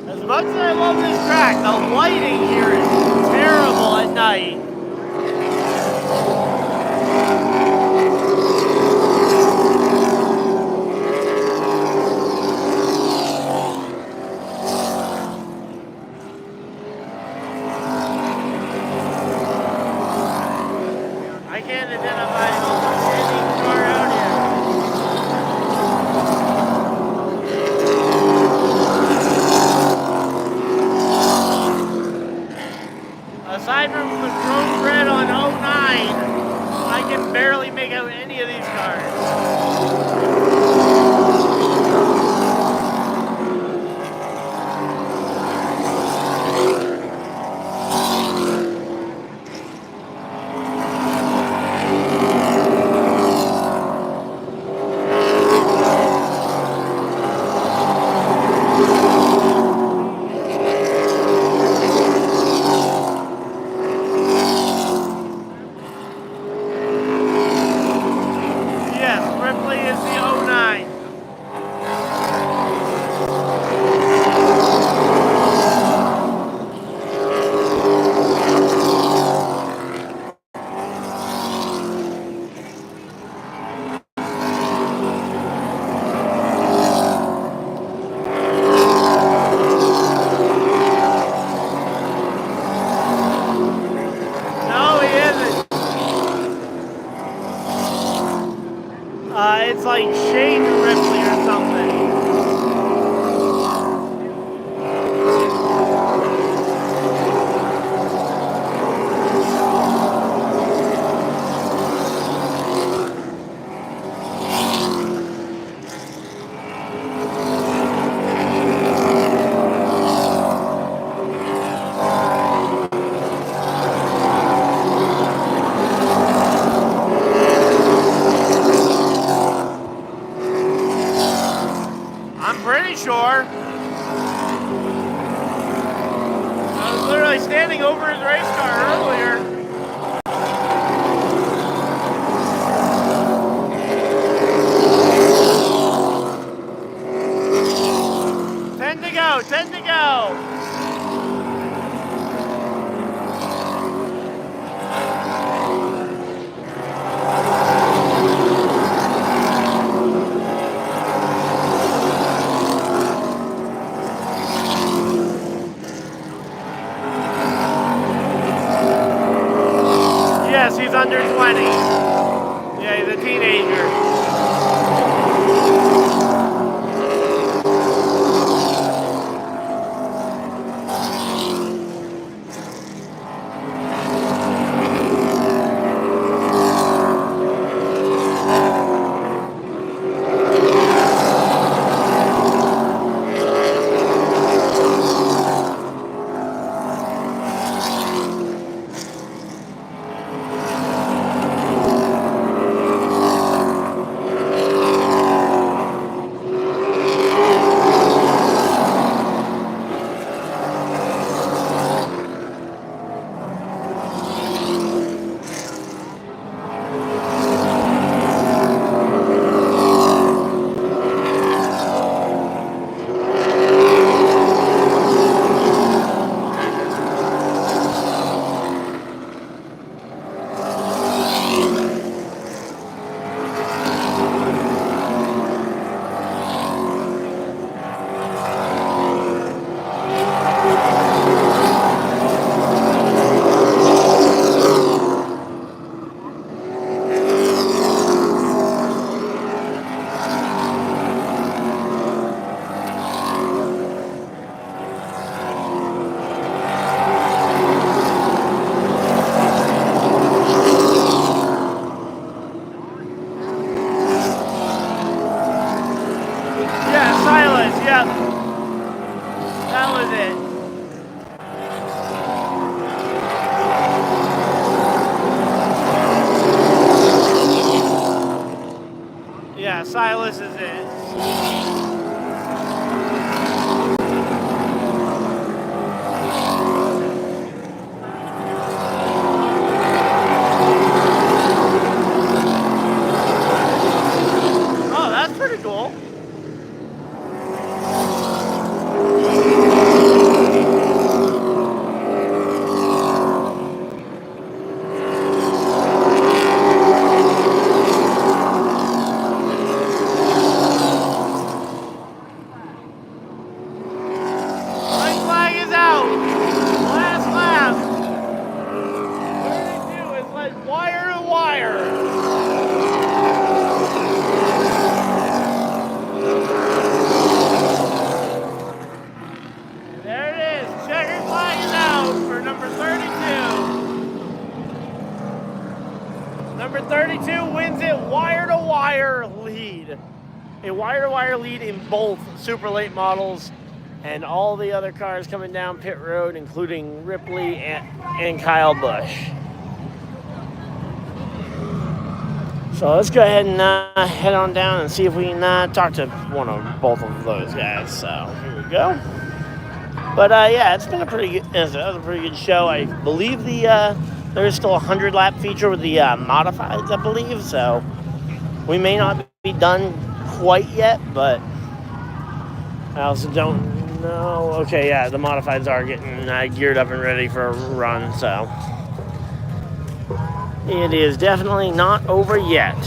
As much as I love this track, the lighting here is terrible at night. I can't identify any car out here. Aside from the chrome red on 09, standing over his race car earlier. 10 to go. Yes, he's under 20. Yeah, he's a teenager. Silas is it. Oh, that's pretty cool. Number 32 wins it wire-to-wire lead. A wire-to-wire lead in both super late models and all the other cars coming down pit road, including Ripley and Kyle Busch. So let's go ahead and head on down and see if we can talk to both of those guys. So here we go. But yeah, it's been a pretty good show. I believe there's still a 100-lap feature with the modifieds, I believe. So we may not be done quite yet, but I also don't know. Okay, yeah, the modifieds are getting geared up and ready for a run. So it is definitely not over yet.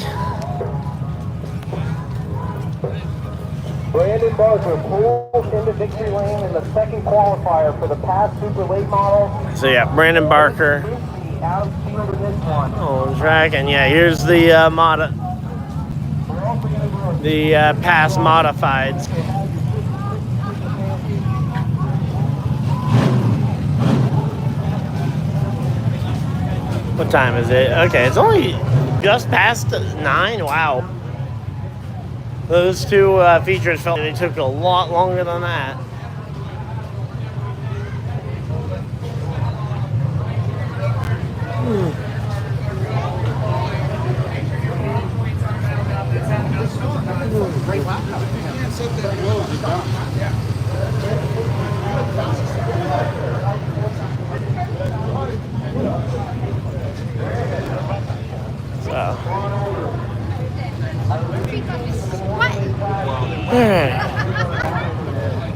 Brandon Barker pulls into victory lane in the second qualifier for the past super late model. So yeah, Brandon Barker on track, and yeah, here's the past modifieds. What time is it? Okay, it's only just past 9. Wow. Those two features felt like they took a lot longer than that.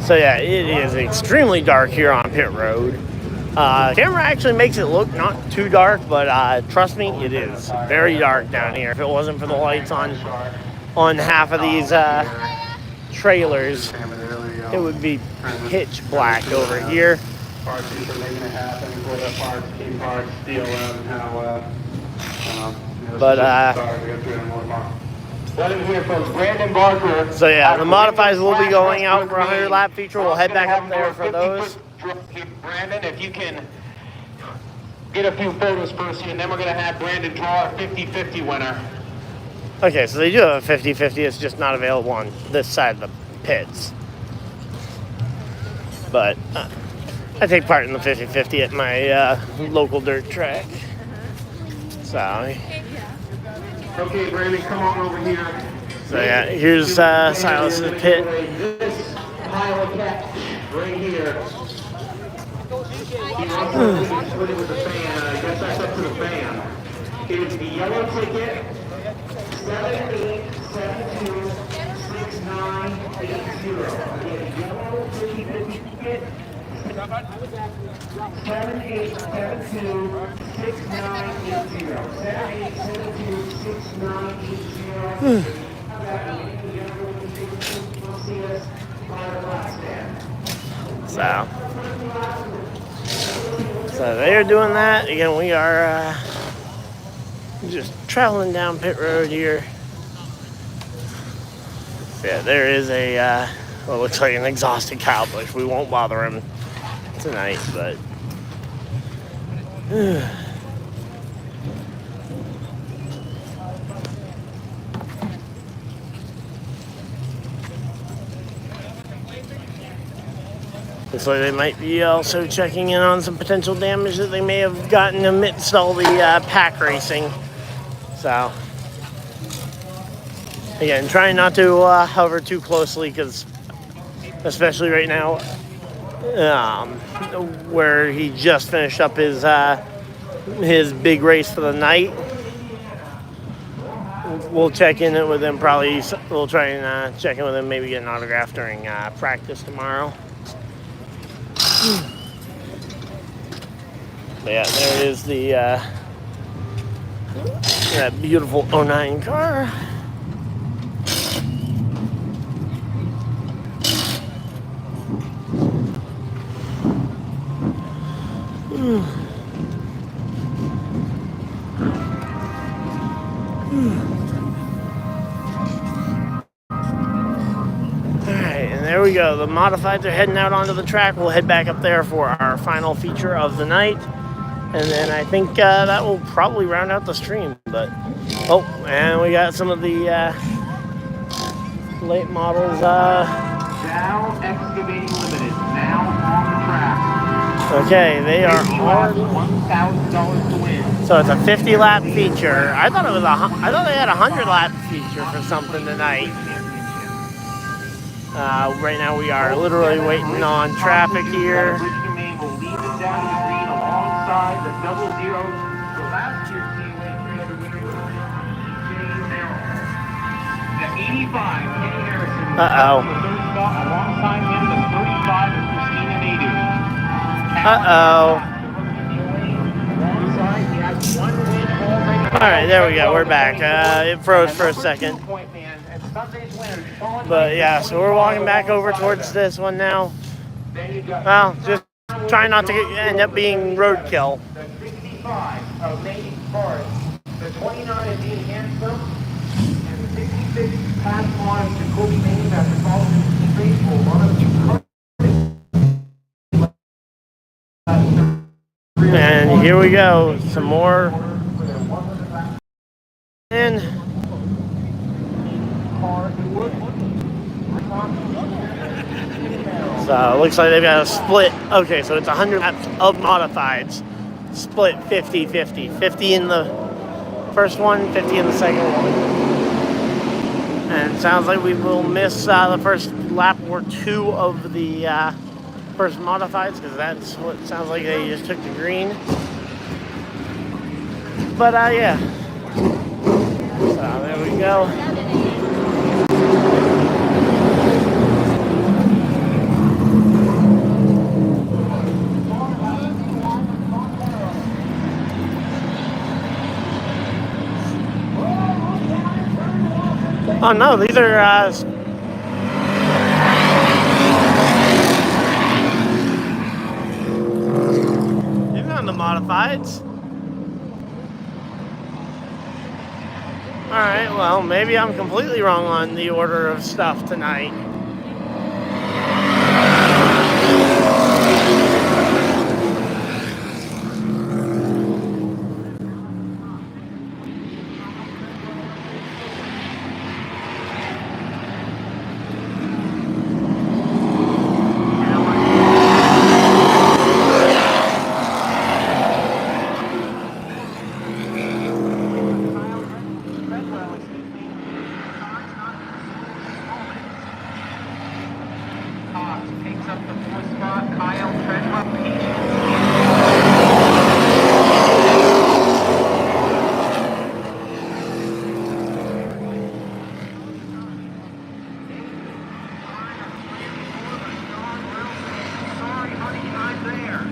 So yeah, it is extremely dark here on pit road. Camera actually makes it look not too dark, but trust me, it is very dark down here. If it wasn't for the lights on half of these trailers, it would be pitch black over here. Parts for making it happen, for the parts, key parts, steel and how, But let him hear from Brandon Barker. So yeah, the modifieds will be going out for a 100-lap feature. We'll head back up there for those. Brandon, if you can get a few photos first here, and then we're going to have Brandon draw a 50-50 winner. Okay, so they do have a 50-50. It's just not available on this side of the pits. But I take part in the 50-50 at my local dirt track. So... Okay, Brandon, come on over here. So yeah, here's Silas in the pit. This pile of cats right here. He runs with the fan. Gets back up to the fan. It is the yellow ticket. 78726980. Yellow 50-50 ticket. So they're doing that. Again, we are just traveling down pit road here. Yeah, there is a what looks like an exhausted Kyle Busch. We won't bother him tonight, but looks like they might be also checking in on some potential damage that they may have gotten amidst all the pack racing. So again, trying not to hover too closely, because especially right now, where he just finished up his big race for the night. We'll check in with him probably. We'll try and check in with him, maybe get an autograph during practice tomorrow. But yeah, there is the that beautiful 09 car. There we go. The modifieds are heading out onto the track. We'll head back up there for our final feature of the night. And then I think that will probably round out the stream. But, oh, and we got some of the late models. Dow Excavating Limited, now on the track. Okay, they are already $1,000 to win. So it's a 50-lap feature. I thought they had a 100-lap feature for something tonight. Right now we are literally waiting on traffic here. Richmond, Maine will lead the down the green alongside the double zero. The last year's Speedway 300 winner was James Merrill. The 85, Kenny Harrison, was the third spot. Alongside him, the 35 is Christina Nadeau. Alongside, he has one win already. All right, there we go. We're back. It froze for a second. But yeah, so we're walking back over towards this one now. Well, just trying not to end up being roadkill. The 65 of Nate Forrest, the 29 of Dean Handsome, and the 66 passed on to Kobe Maine after following the race will run up to And here we go. Some more. And so it looks like they've got a split. Okay, so it's 100 laps of modifieds. Split 50-50. 50 in the first one, 50 in the second one. And it sounds like we will miss the first lap or two of the first modifieds, because that's what it sounds like. They just took the green. But yeah. So there we go. Oh no, these are these aren't the modifieds. All right, well, maybe I'm completely wrong on the order of stuff tonight. Picks up the 4th spot. Kyle Treadwell Sorry, honey, I'm there.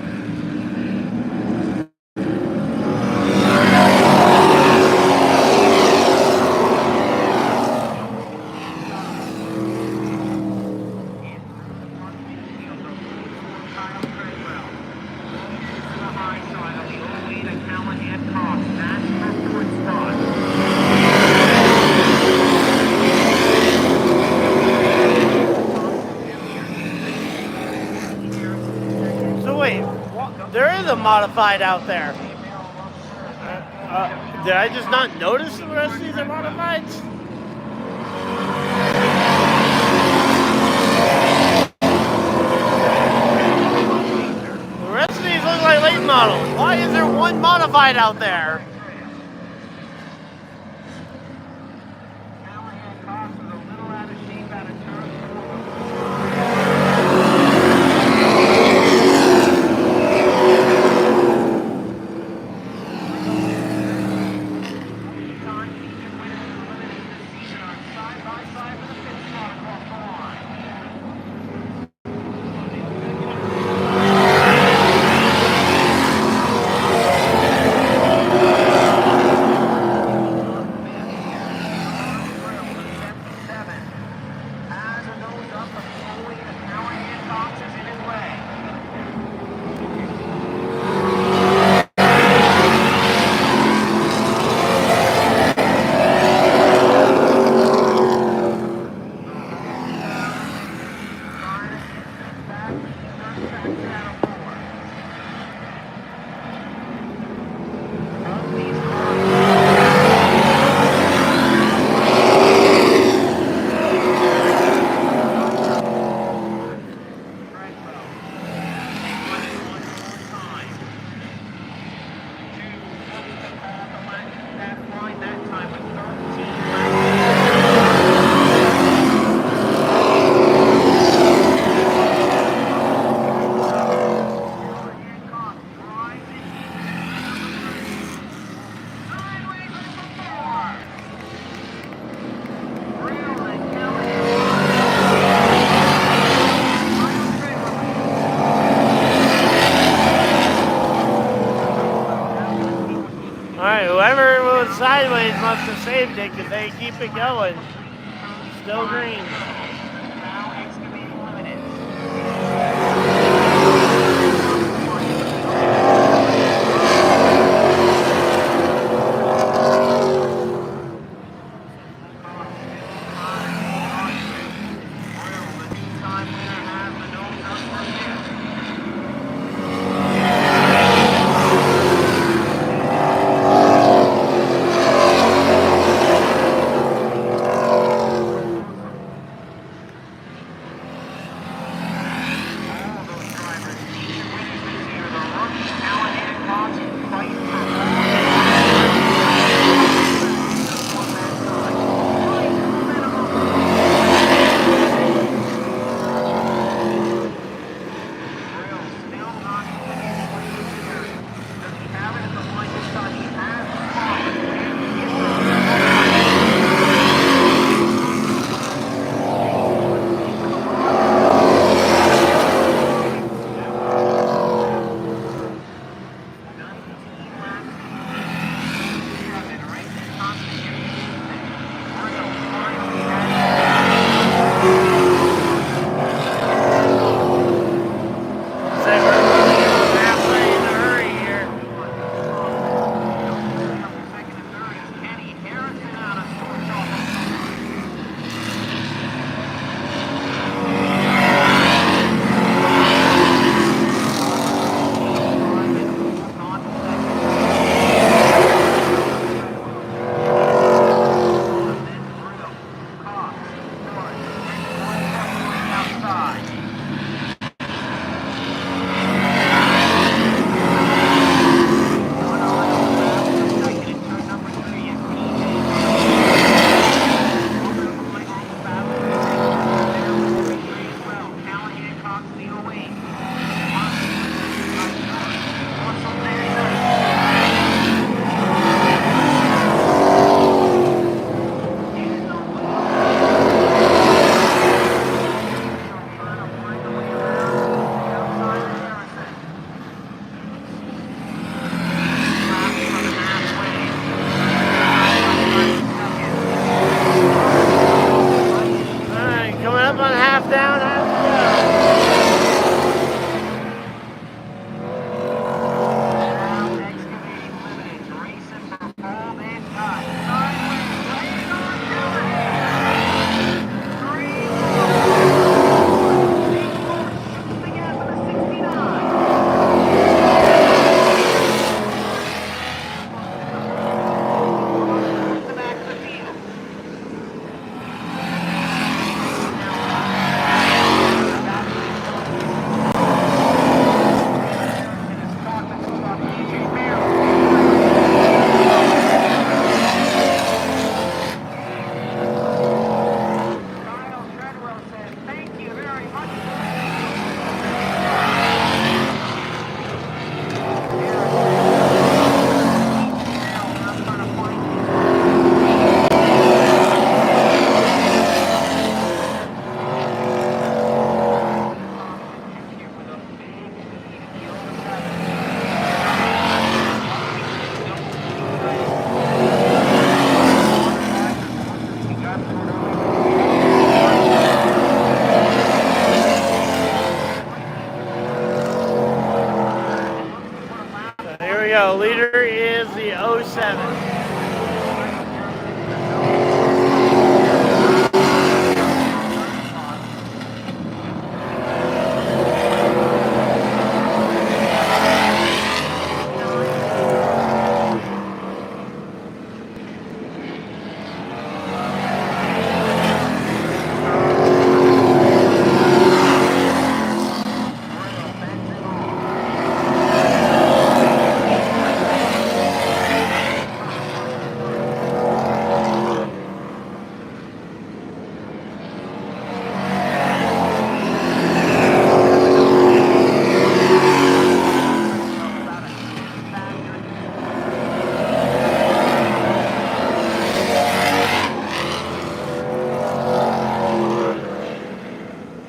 So wait, there is a modified out there. Did I just not notice the rest of these are modifieds? The rest of these look like late models. Why is there one modified out there? Alright, whoever was sideways must have saved it because they keep it going. Still green. go. Leader is the 07.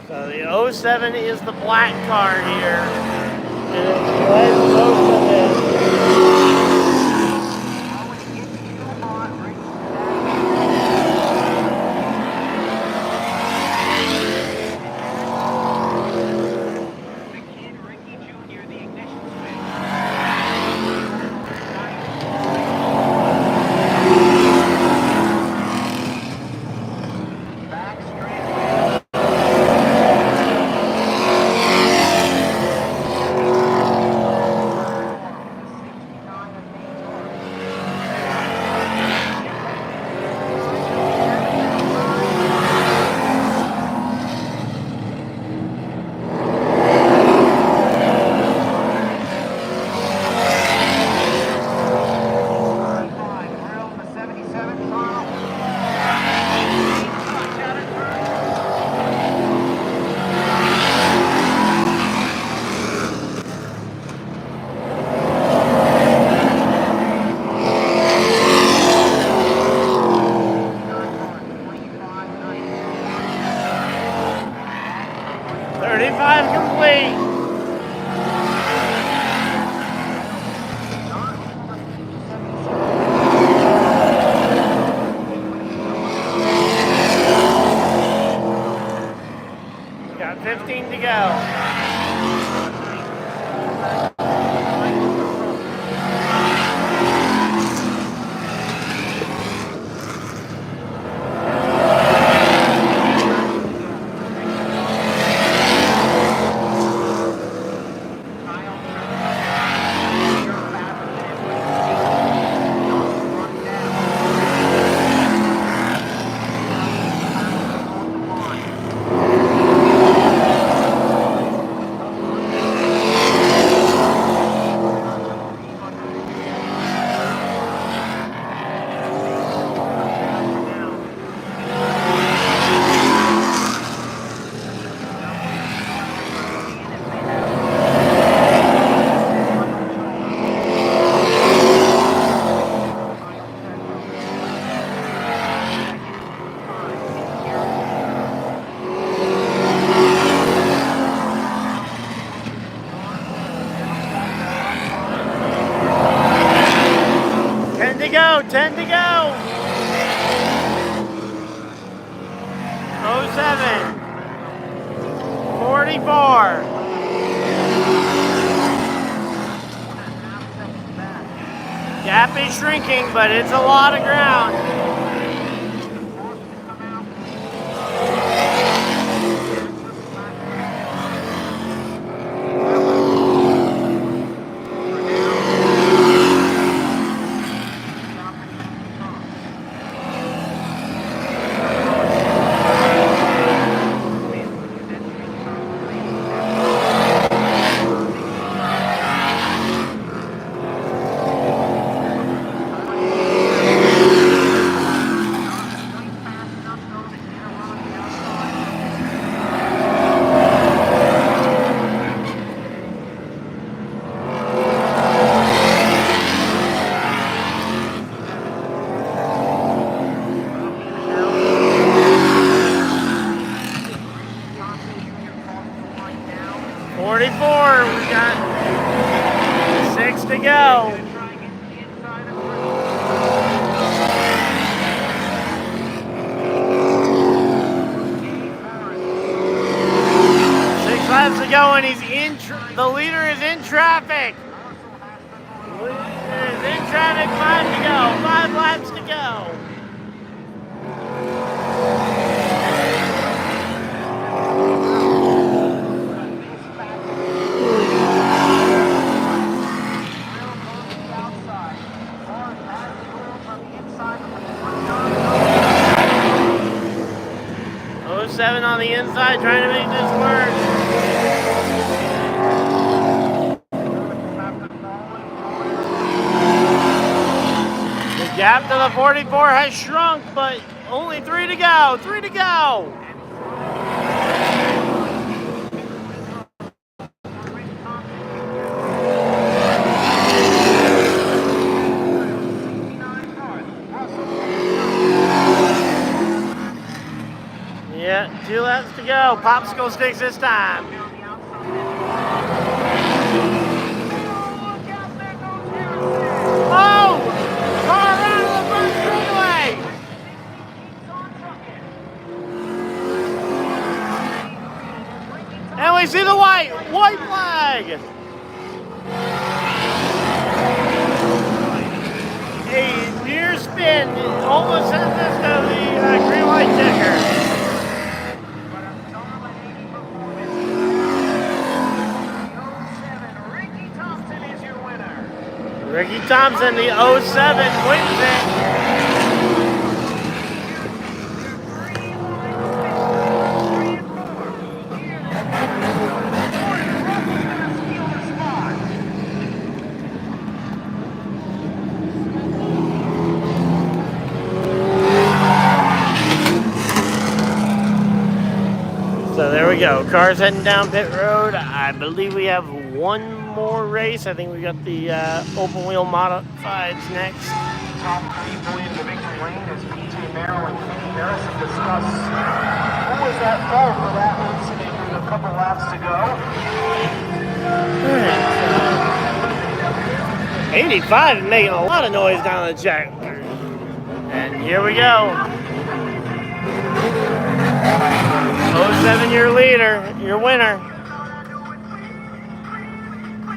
So the 07 is the black car here. And it's red 07. Complete. Got 15 to go. To go, 10 to go. 07, 44. Gap is shrinking, but it's a lot of ground. We got 6 to go. Six laps to go, and he's in. The leader is in traffic. There's in traffic, 5 to go. 5 laps to go. Seven on the inside, trying to make this work. The gap to the 44 has shrunk, but only 3 to go. 3 to go. Yeah, 2 laps to go. Popsicle sticks this time. Oh! Car around to the first straightaway! And we see the white flag! A near spin almost sent this to the green light checker. Ricky Thompson, the 07, wins it. So there we go. Cars heading down pit road. I believe we have one more race. I think we got the open wheel modifieds next. Top 3 going into victory lane as PJ Merrill and Kenny Harrison discuss who was at fault for that incident with a couple laps to go. All right, 85 is making a lot of noise down the track. And here we go. 07-year leader, your winner.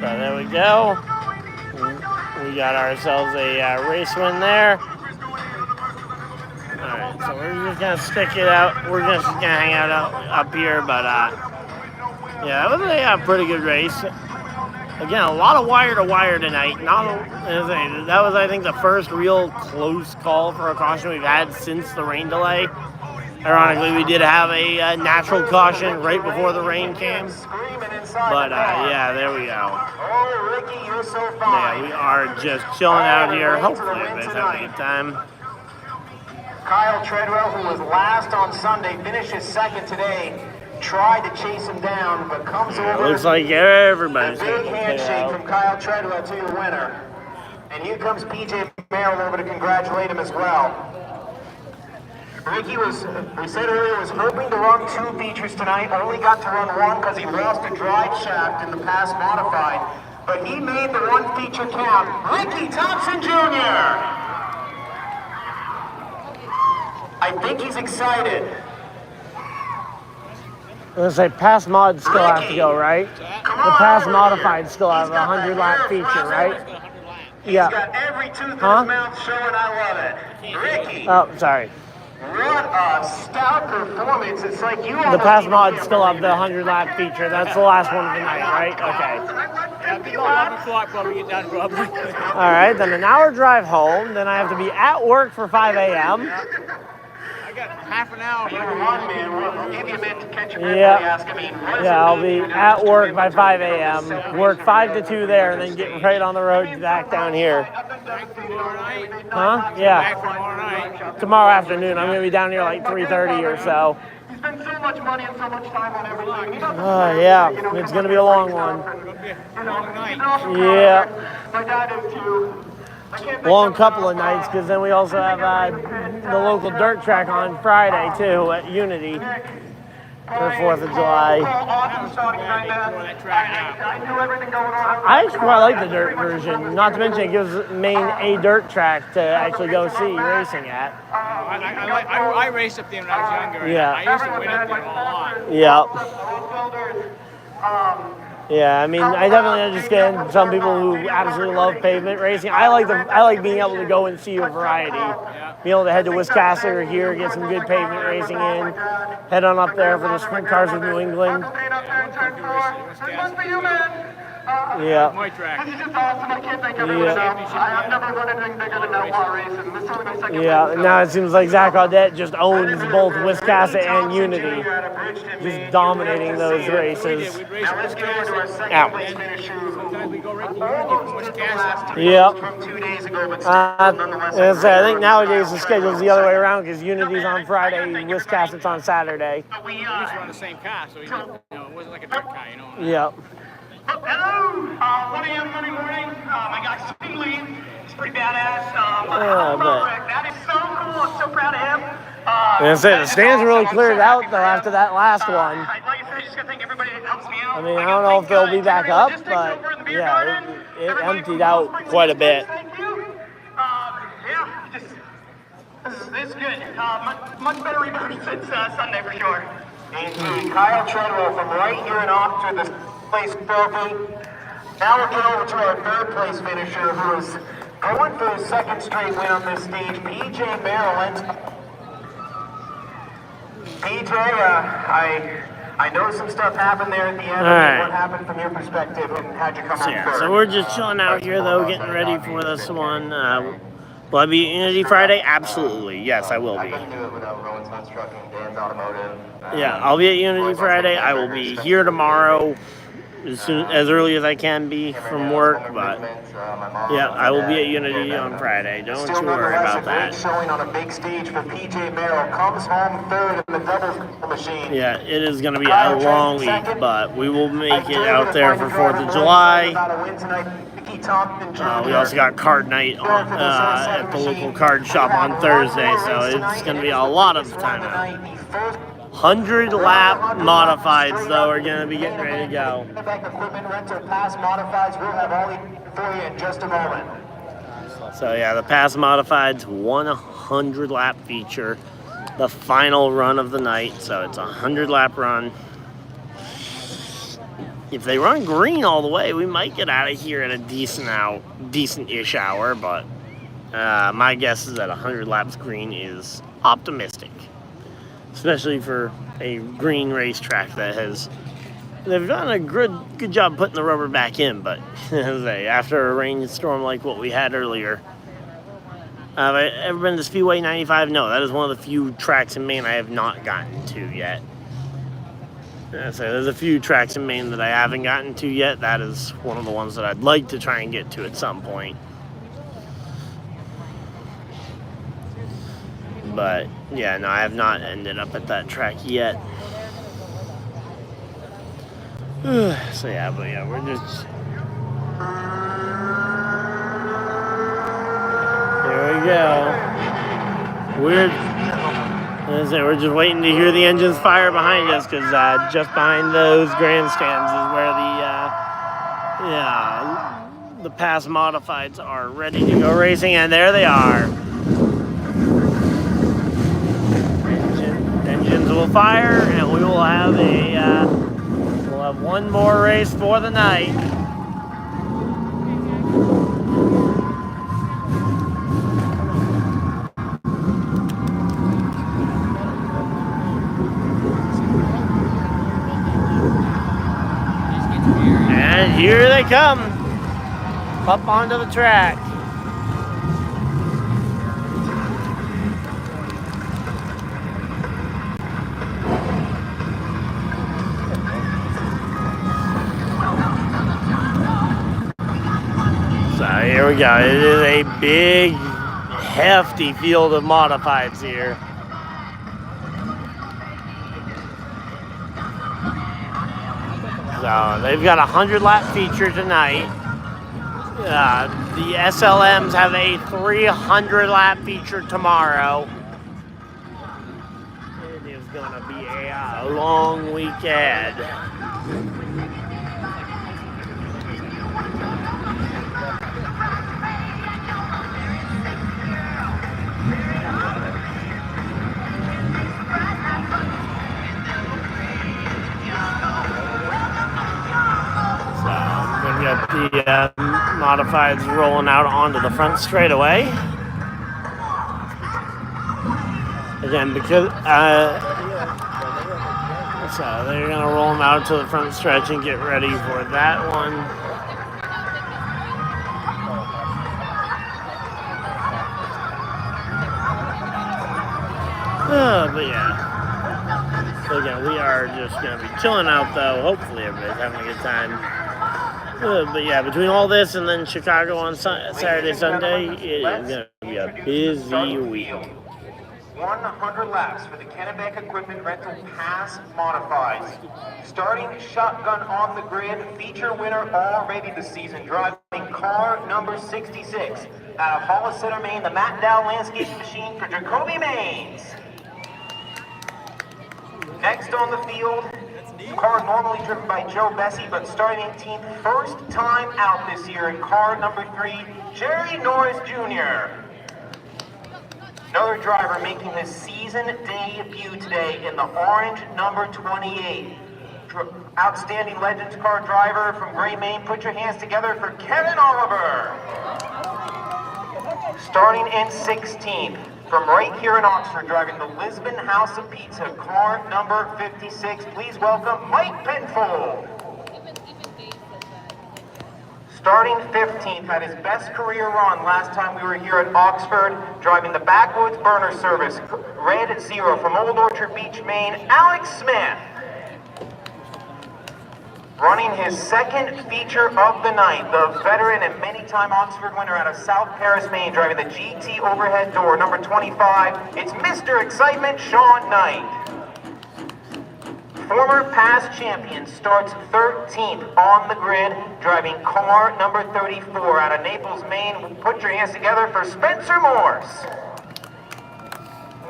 So there we go. We got ourselves a race win there. All right, so we're just gonna stick it out. We're just gonna hang out up here, but yeah, that was a pretty good race. Again, a lot of wire to wire tonight. That was, I think, the first real close call for a caution we've had since the rain delay. Ironically, we did have a natural caution right before the rain came. But, yeah, there we go. Oh, Ricky, you're so fine. Yeah, we are just chilling out here. Hopefully, everybody's having a good time. Kyle Treadwell, who was last on Sunday, finished his second today. Tried to chase him down, but comes over. Looks like everybody's a big handshake from Kyle Treadwell to your winner. And here comes PJ Merrill over to congratulate him as well. Ricky we said earlier, was hoping to run 2 features tonight. Only got to run 1 because he lost a drive shaft in the past modified. But he made the 1 feature count. Ricky Thompson Jr. I think he's excited. I was gonna say, past mods still have to go, right? The past modified still have a 100-lap feature, right? Yeah. He's got every tooth in his mouth showing. I love it. Ricky. Oh, sorry. What a stout performance. It's like you the past mods still have the 100-lap feature. That's the last one of the night, right? Okay. 11 o'clock probably get done, Rob. All right, then an hour drive home. Then I have to be at work for 5 a.m. I got half an hour. We'll give you a minute to catch your breath. Yeah, I'll be at work by 5 a.m. Work 5 to 2 there, and then get right on the road back down here. Huh? Yeah. Tomorrow afternoon. I'm gonna be down here like 3:30 or so. You spend so much money and so much time on everything. Yeah, it's gonna be a long one. Yeah. My dad is too. Long couple of nights, because then we also have the local dirt track on Friday too at Unity for 4th of July. I actually quite like the dirt version. Not to mention it gives Maine a dirt track to actually go see racing at. I raced up there when I was younger. Yeah. I used to win up there a lot. Yeah. Yeah, I mean, I definitely understand some people who absolutely love pavement racing. I like being able to go and see a variety. Be able to head to Wiscasset or here, get some good pavement racing in. Head on up there for the sprint cars of New England. Yeah. My track. This is just awesome. I can't thank everyone enough. I've never run anything bigger than Outlaw Racing. This is only my second Yeah, race, and now it seems like Zach Audette just owns both Wiscasset and Unity. Just dominating those races. We'd race Now let's get into our second Ow. place finisher Sometimes we who go right to Unity from almost did the Wiscasset. last 2 Yep. from 2 days ago, but still nonetheless. I think nowadays the schedule's the other way around because Unity's on Friday, Wiscasset's on Saturday. We used to run the same car, so it wasn't like a dirt car, you know. Yep. Hello, 1 a.m. Monday morning. My guy Speedway is pretty badass. but- That is so cool. I'm so proud of him. I say the stands really cleared out though after that last one. Like I said, I just gotta thank everybody that helps me out. I mean, I don't know if they'll be back up, but yeah, it emptied out quite a bit. Thank you. Yeah, this is good. Much better rebound since Sunday for sure. Indeed. Kyle Treadwell from right here in Oxford, the place trophy. Now we'll get over to our third place finisher who is going for his second straight win on this stage, PJ Maryland. PJ, I know some stuff happened there at the end. Alright. What happened from your perspective and how'd you come So, home yeah, third? so we're just chilling out here though, getting ready for this one. Will I be at Unity Friday? Absolutely. Yes, I will I be. couldn't do it without Rowan Sons Trucking, Dan's Automotive. Yeah, I'll be at Unity Friday. I will be here tomorrow as early as I can be from work, but yeah, I will be at Unity on Friday. Don't you worry about that. Showing on a big stage for PJ Merrill, comes home third in the double machine. Yeah, it is going to be a long week, but we will make it out there for 4th of July. We also got card night at the local card shop on Thursday, so it's going to be a lot of time out. 100 lap modifieds though are going to be getting ready to go. Equipment rental pass modifieds. We'll have all for you in just a moment. So yeah, the pass modifieds 100 lap feature, the final run of the night. So it's a 100 lap run. If they run green all the way, we might get out of here at a decent-ish hour, but my guess is that 100 laps green is optimistic, especially for a green racetrack that they've done a good job putting the rubber back in, but after a rainstorm like what we had earlier. Have I ever been to Speedway 95? No, that is one of the few tracks in Maine I have not gotten to yet. So there's a few tracks in Maine that I haven't gotten to yet. That is one of the ones that I'd like to try and get to at some point. But yeah, no, I have not ended up at that track yet. So yeah, but yeah, we're just... There we go. We're just waiting to hear the engines fire behind us, because just behind those grandstands is where the pass modifieds are ready to go racing, and there they are. Engines will fire, and we will have one more race for the night. And here they come, up onto the track. So here we go. It is a big, hefty field of modifieds here. So they've got a 100 lap feature tonight. The SLMs have a 300 lap feature tomorrow. It is going to be a long week ahead. the modifieds rolling out onto the front straightaway. Again, because so they're going to roll them out to the front stretch and get ready for that one. But yeah. So again, we are just going to be chilling out though. Hopefully everybody's having a good time. But yeah, between all this and then Chicago on Saturday, Sunday, it is going to be a busy week. 100 laps for the Kennebec Equipment Rental Pass Modifieds. Starting shotgun on the grid, feature winner already this season, driving car number 66 out of Hollis Center, Maine, the Matt Dow Landscape Machine for Jacoby Maines. Next on the field, car normally driven by Joe Bessie, but starting 18th, first time out this year in car number 3, Jerry Norris Jr. Another driver making his season debut today in the orange number 28. Outstanding Legends car driver from Gray, Maine. Put your hands together for Kevin Oliver. Starting in 16th, from right here in Oxford, driving the Lisbon House of Pizza, car number 56. Please welcome Mike Penfold. Starting 15th, had his best career run last time we were here at Oxford, driving the Backwoods Burner Service, Red Zero from Old Orchard Beach, Maine, Alex Smith. Running his second feature of the night, the veteran and many-time Oxford winner out of South Paris, Maine, driving the GT overhead door, number 25. It's Mr. Excitement, Sean Knight. Former past champion starts 13th on the grid, driving car number 34 out of Naples, Maine. Put your hands together for Spencer Morse.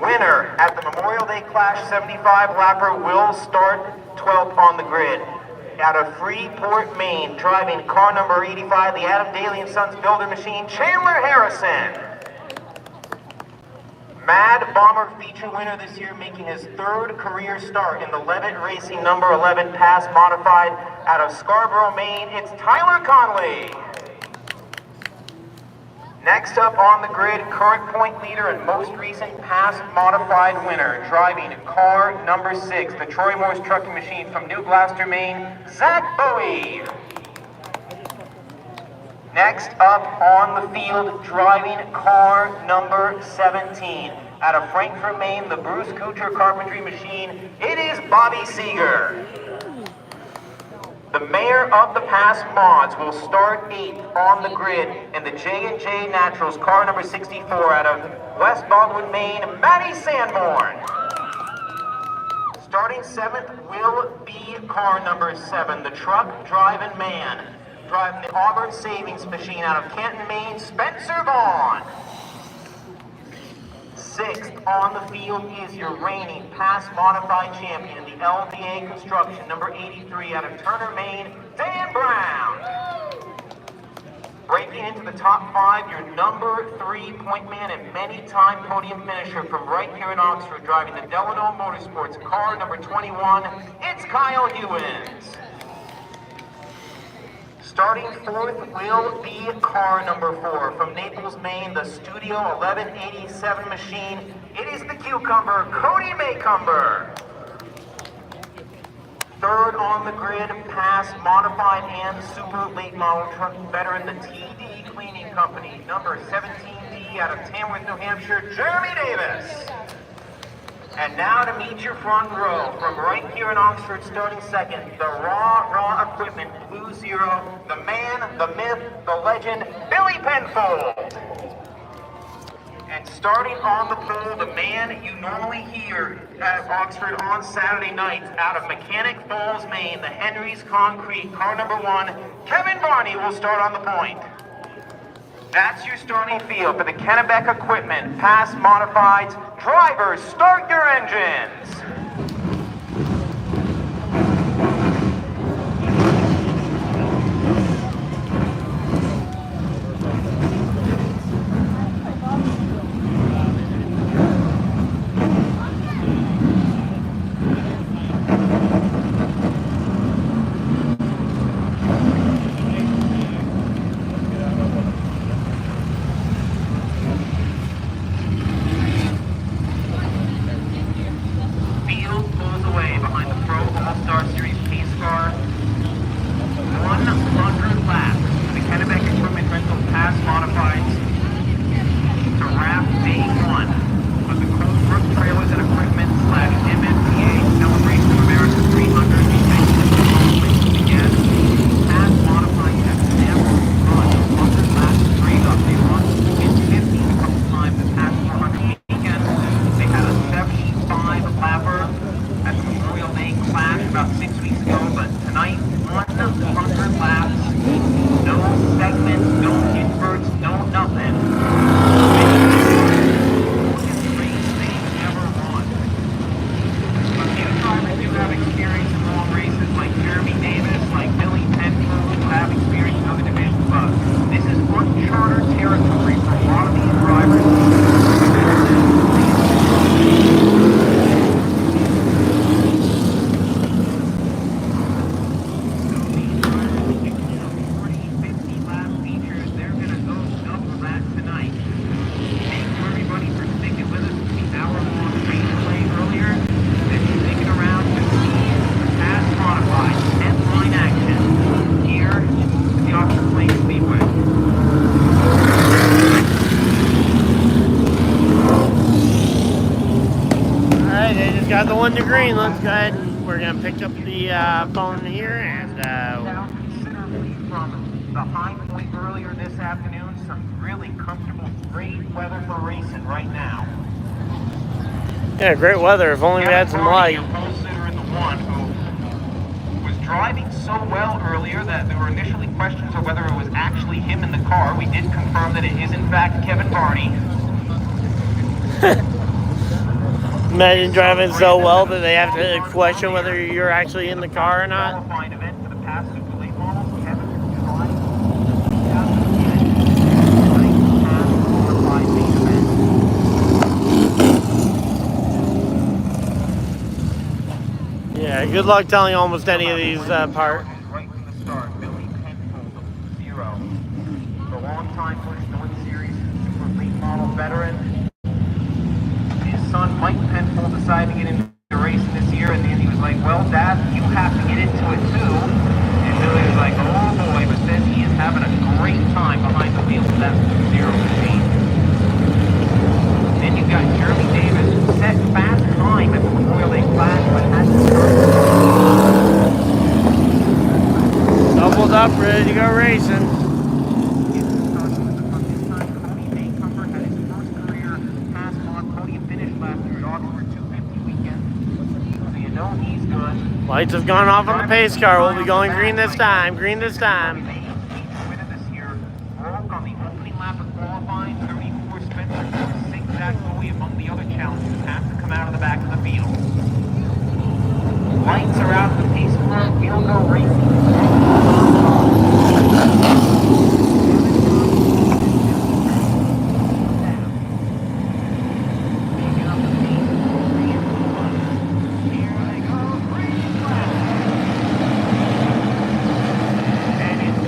Winner at the Memorial Day Clash 75 lapper will start 12th on the grid. Out of Freeport, Maine, driving car number 85, the Adam Daly & Sons Builder Machine, Chandler Harrison. Mad Bomber feature winner this year, making his third career start in the Levitt Racing number 11 Pass Modified out of Scarborough, Maine. It's Tyler Conley. Next up on the grid, current point leader and most recent Pass Modified winner, driving car number 6, the Troy Morse Trucking Machine from New Gloucester, Maine, Zach Bowie. Next up on the field, driving car number 17, out of Frankfort, Maine, the Bruce Kuchar Carpentry Machine, it is Bobby Seeger. The mayor of the Pass Mods will start 8th on the grid in the J&J Naturals, car number 64, out of West Baldwin, Maine, Matty Sanborn. Starting 7th will be car number 7, the Truck Driving Man, driving the Auburn Savings Machine out of Canton, Maine, Spencer Vaughn. 6th on the field is your reigning Pass Modified champion, the LVA Construction, number 83 out of Turner, Maine, Dan Brown. Breaking into the top 5, your number 3 point man and many-time podium finisher from right here in Oxford, driving the Delano Motorsports, car number 21, it's Kyle Hewins. Starting 4th will be car number 4 from Naples, Maine, the Studio 1187 machine. It is the Cucumber, Cody Maycumber. 3rd on the grid, Pass Modified and Super Late Model Truck veteran, the TD Cleaning Company, number 17D out of Tamworth, New Hampshire, Jeremy Davis. And now to meet your front row, from right here in Oxford, starting 2nd, the Raw Equipment Blue Zero, the man, the myth, the legend, Billy Penfold. And starting on the pole, the man you normally hear at Oxford on Saturday nights, out of Mechanic Falls, Maine, the Henry's Concrete, car number 1, Kevin Barney will start on the point. That's your starting field for the Kennebec Equipment Pass Modifieds. Drivers, start your engines. on the green. Let's go ahead and we're gonna pick up the phone here and Down considerably from the high point earlier this afternoon. Some really comfortable, great weather for racing right now. yeah, great weather. If only we had some light. Your pole sitter in the one who was driving so well earlier that there were initially questions of whether it was actually him in the car. We did confirm that it is in fact Kevin Barney. Imagine driving so well that they have to question whether you're actually in the car or not. Qualifying event for the past Super Late models. Kevin tried qualified main event. Yeah, good luck telling almost any of these parts. Right from the start, Billy Penfold, 0. The long-time Busch North Series Super Late Model veteran. His son, Mike Penfold, decided to get into racing this year, and then he was like, well, Dad, you have to get into it too. And Billy was like, oh boy, but then he is having a great time behind the wheel of that 0 machine. Then you've got Jeremy Davis, who set fast time at the Memorial Day Clash, but had to Doubled up, ready to go racing. Lights have gone off on the pace car. We'll be going green this time. Green this time. Lights are out, the pace car, we'll go racing. And it's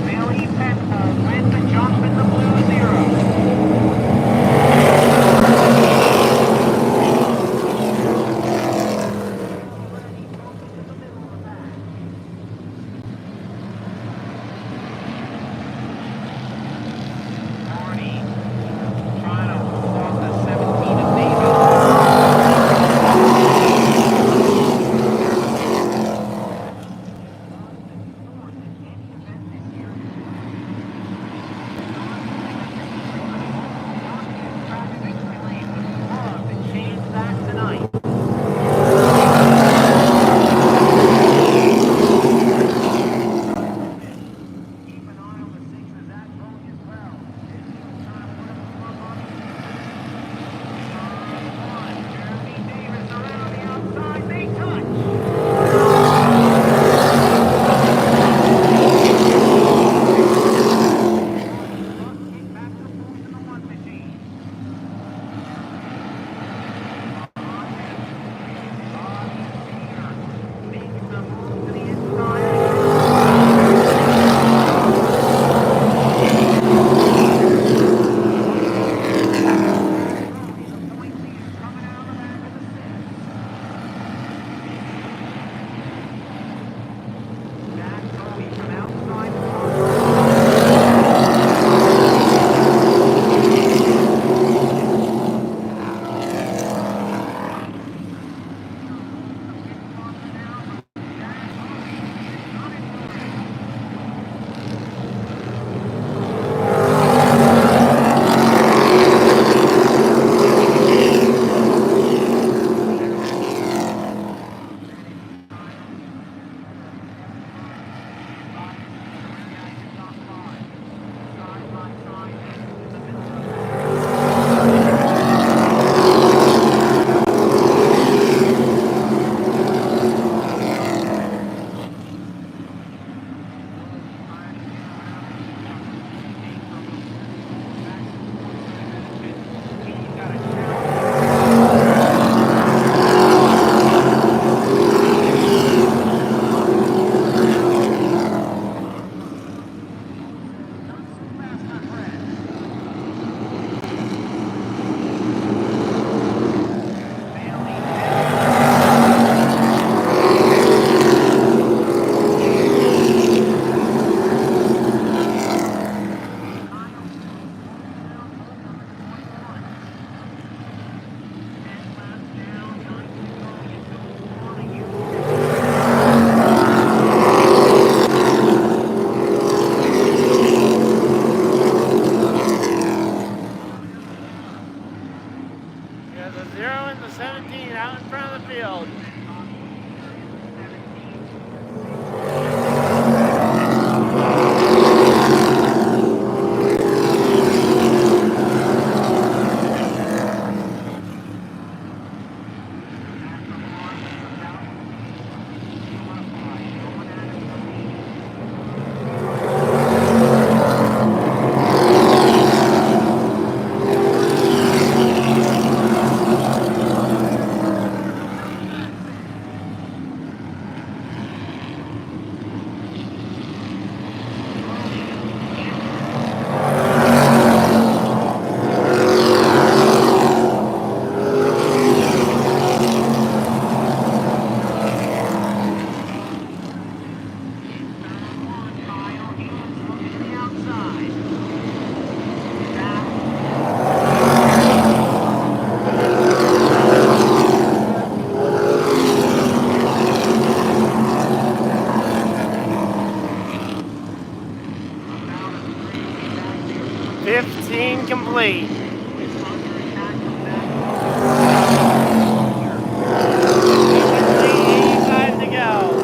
15 complete. 85 to go.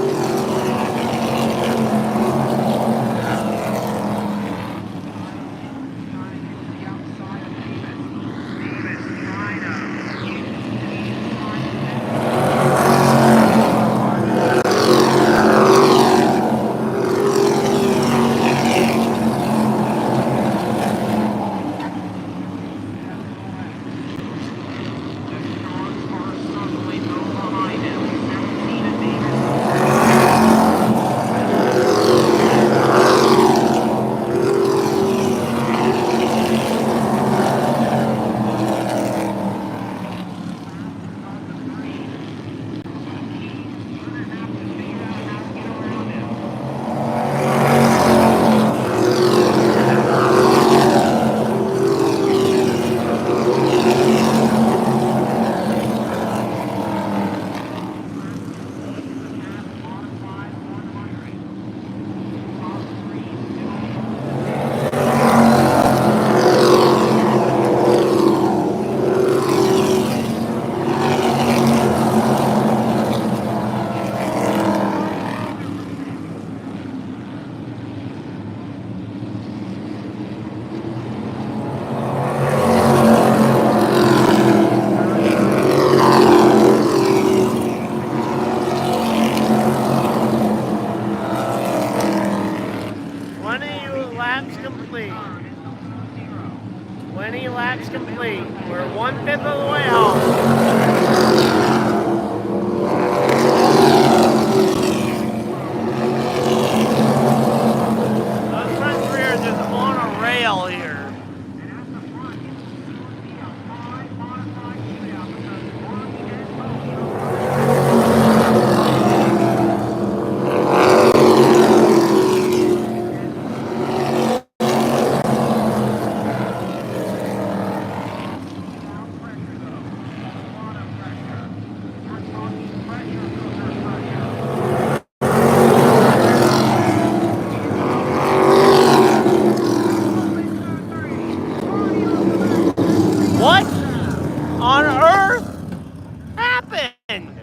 Laps complete. 20 laps complete. We're 1/5 of the way home. Those front three are just on a rail here. What on earth happened?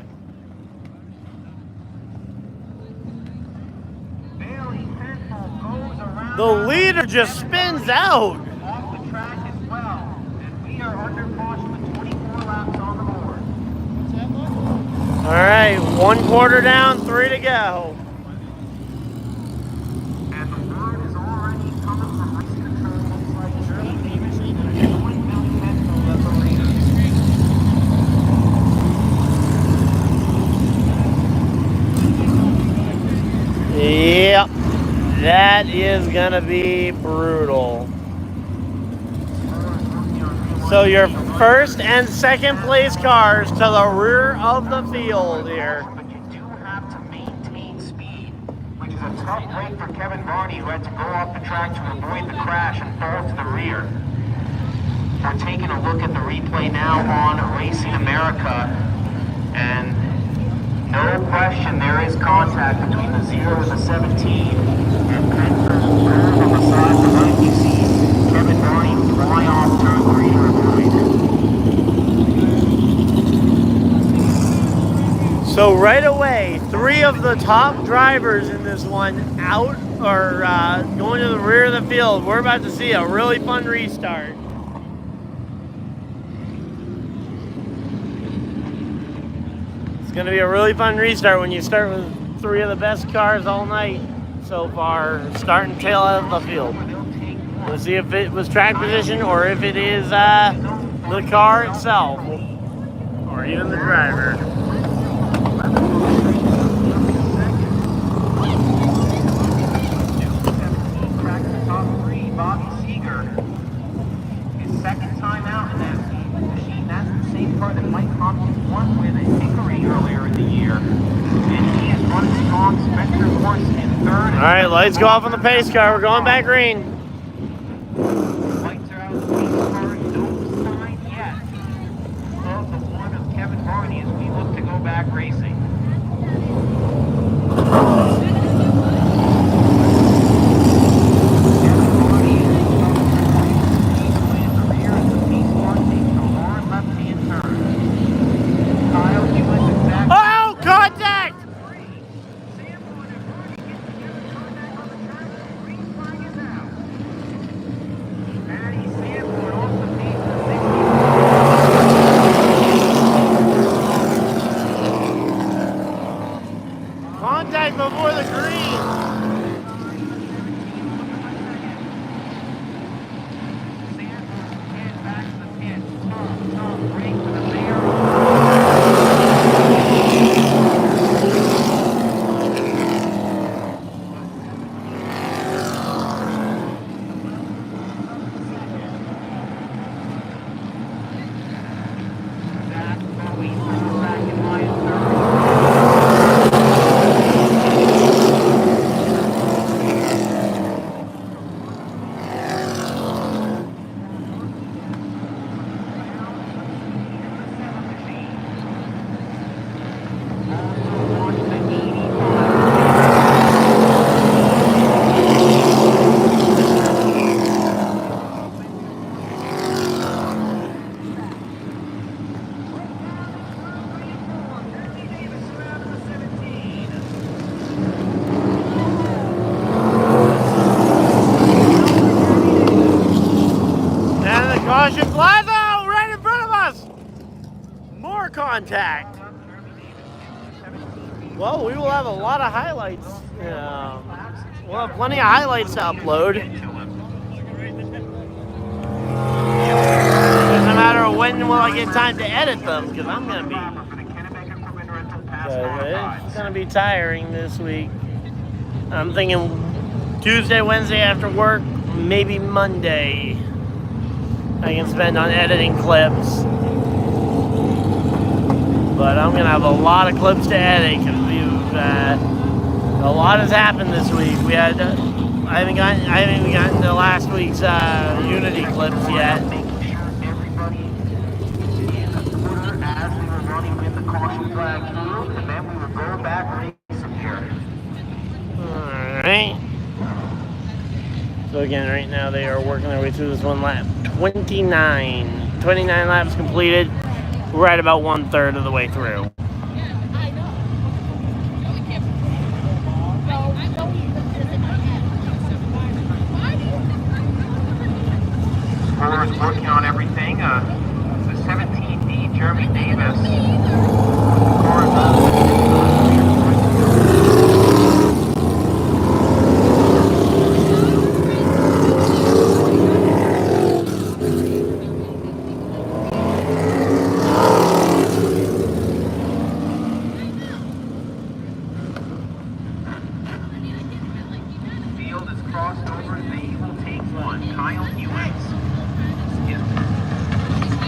The leader just spins out. Off the track as well, and we are under caution with 24 laps on the board. All right, 1/4 down, 3 to go. And the word is already coming from race control. Looks like Shirley Davis is going to join Billy Penfield as the leader. Yep, that is gonna be brutal. So your first and second place cars to the rear of the field here. But you do have to maintain speed, which is a tough break for Kevin Varney, who had to go off the track to avoid the crash and fall to the rear. We're taking a look at the replay now on Racing America, and no question there is contact between the 0 and the 17. And Penford curve on the side behind you see Kevin Varney fly off through the rear of the So right away, 3 of the top drivers in this one out or going to the rear of the field. We're about to see a really fun restart. It's going to be a really fun restart when you start with 3 of the best cars all night so far, start and tail out of the field. We'll see if it was track position or if it is the car itself or even the driver. His second time out in that machine. That's the same car that Mike Hopkins won with at Hickory earlier in the year. And he is running strong. Spencer, of course, in third. All right, lights go off on the pace car. We're going back green. Lights are out. The pace car, no sign yet of the one of Kevin Varney as we look to go back racing. cautions. Lazo, right in front of us. More contact. Well, we will have a lot of highlights. We'll have plenty of highlights to upload. Doesn't matter when will I get time to edit them, because I'm going to be... it's going to be tiring this week. I'm thinking Tuesday, Wednesday after work, maybe Monday. I can spend on editing clips. But I'm going to have a lot of clips to edit because a lot has happened this week. We had I haven't even gotten to last week's Unity clips yet. Making sure everybody is order as we were running with the caution flag through, and then we will go back racing here. Alright. So again, right now they are working their way through this one lap. 29 laps completed. We're at about 1/3 of the way through. Scorers working on everything. The 17D, Jeremy Davis. Field is crossed over. They will take one. Kyle Hewitts.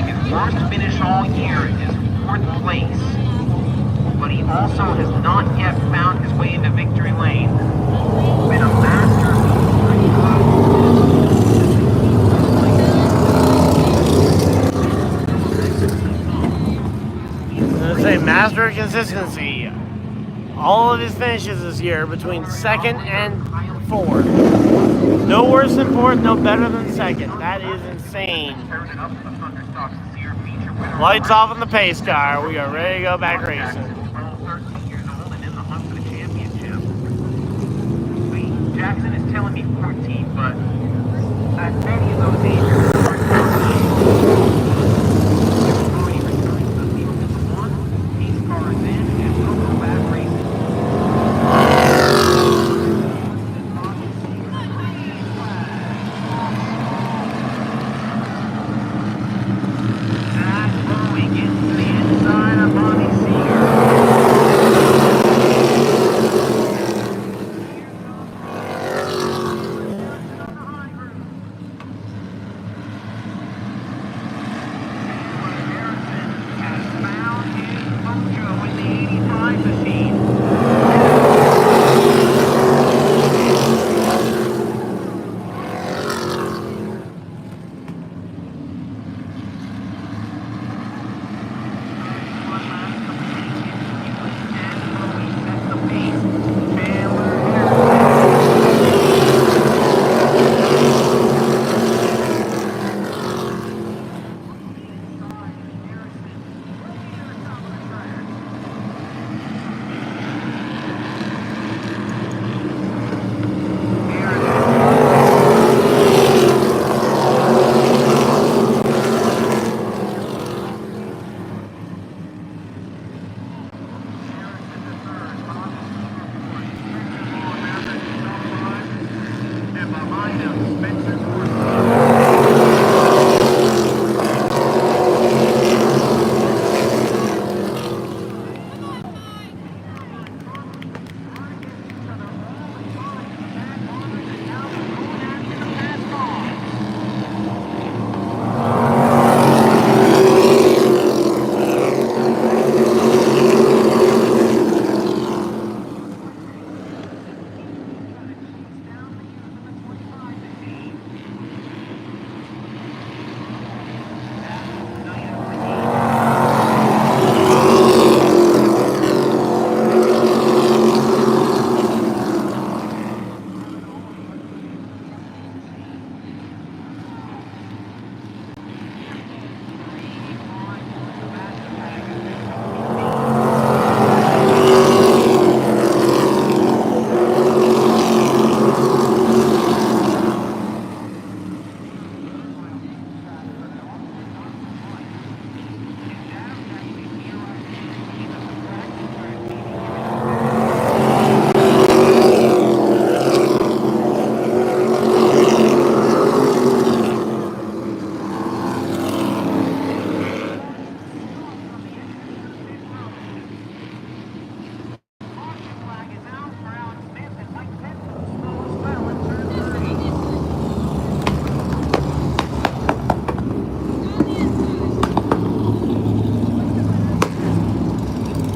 His worst finish all year is 4th place, but he also has not yet found his way into victory lane. Been a master. Let's say master of consistency. All of his finishes this year between 2nd and 4th. No worse than 4th, no better than 2nd. That is insane. Lights off on the pace car. We are ready to go back racing. 13 years old and in the hunt for the championship. Jackson is telling me 14, but at many of those ages, already returning to the field with the one. Pace car is in, and we'll go back racing. Zach Bowie gets to the inside of Bobby Seeger.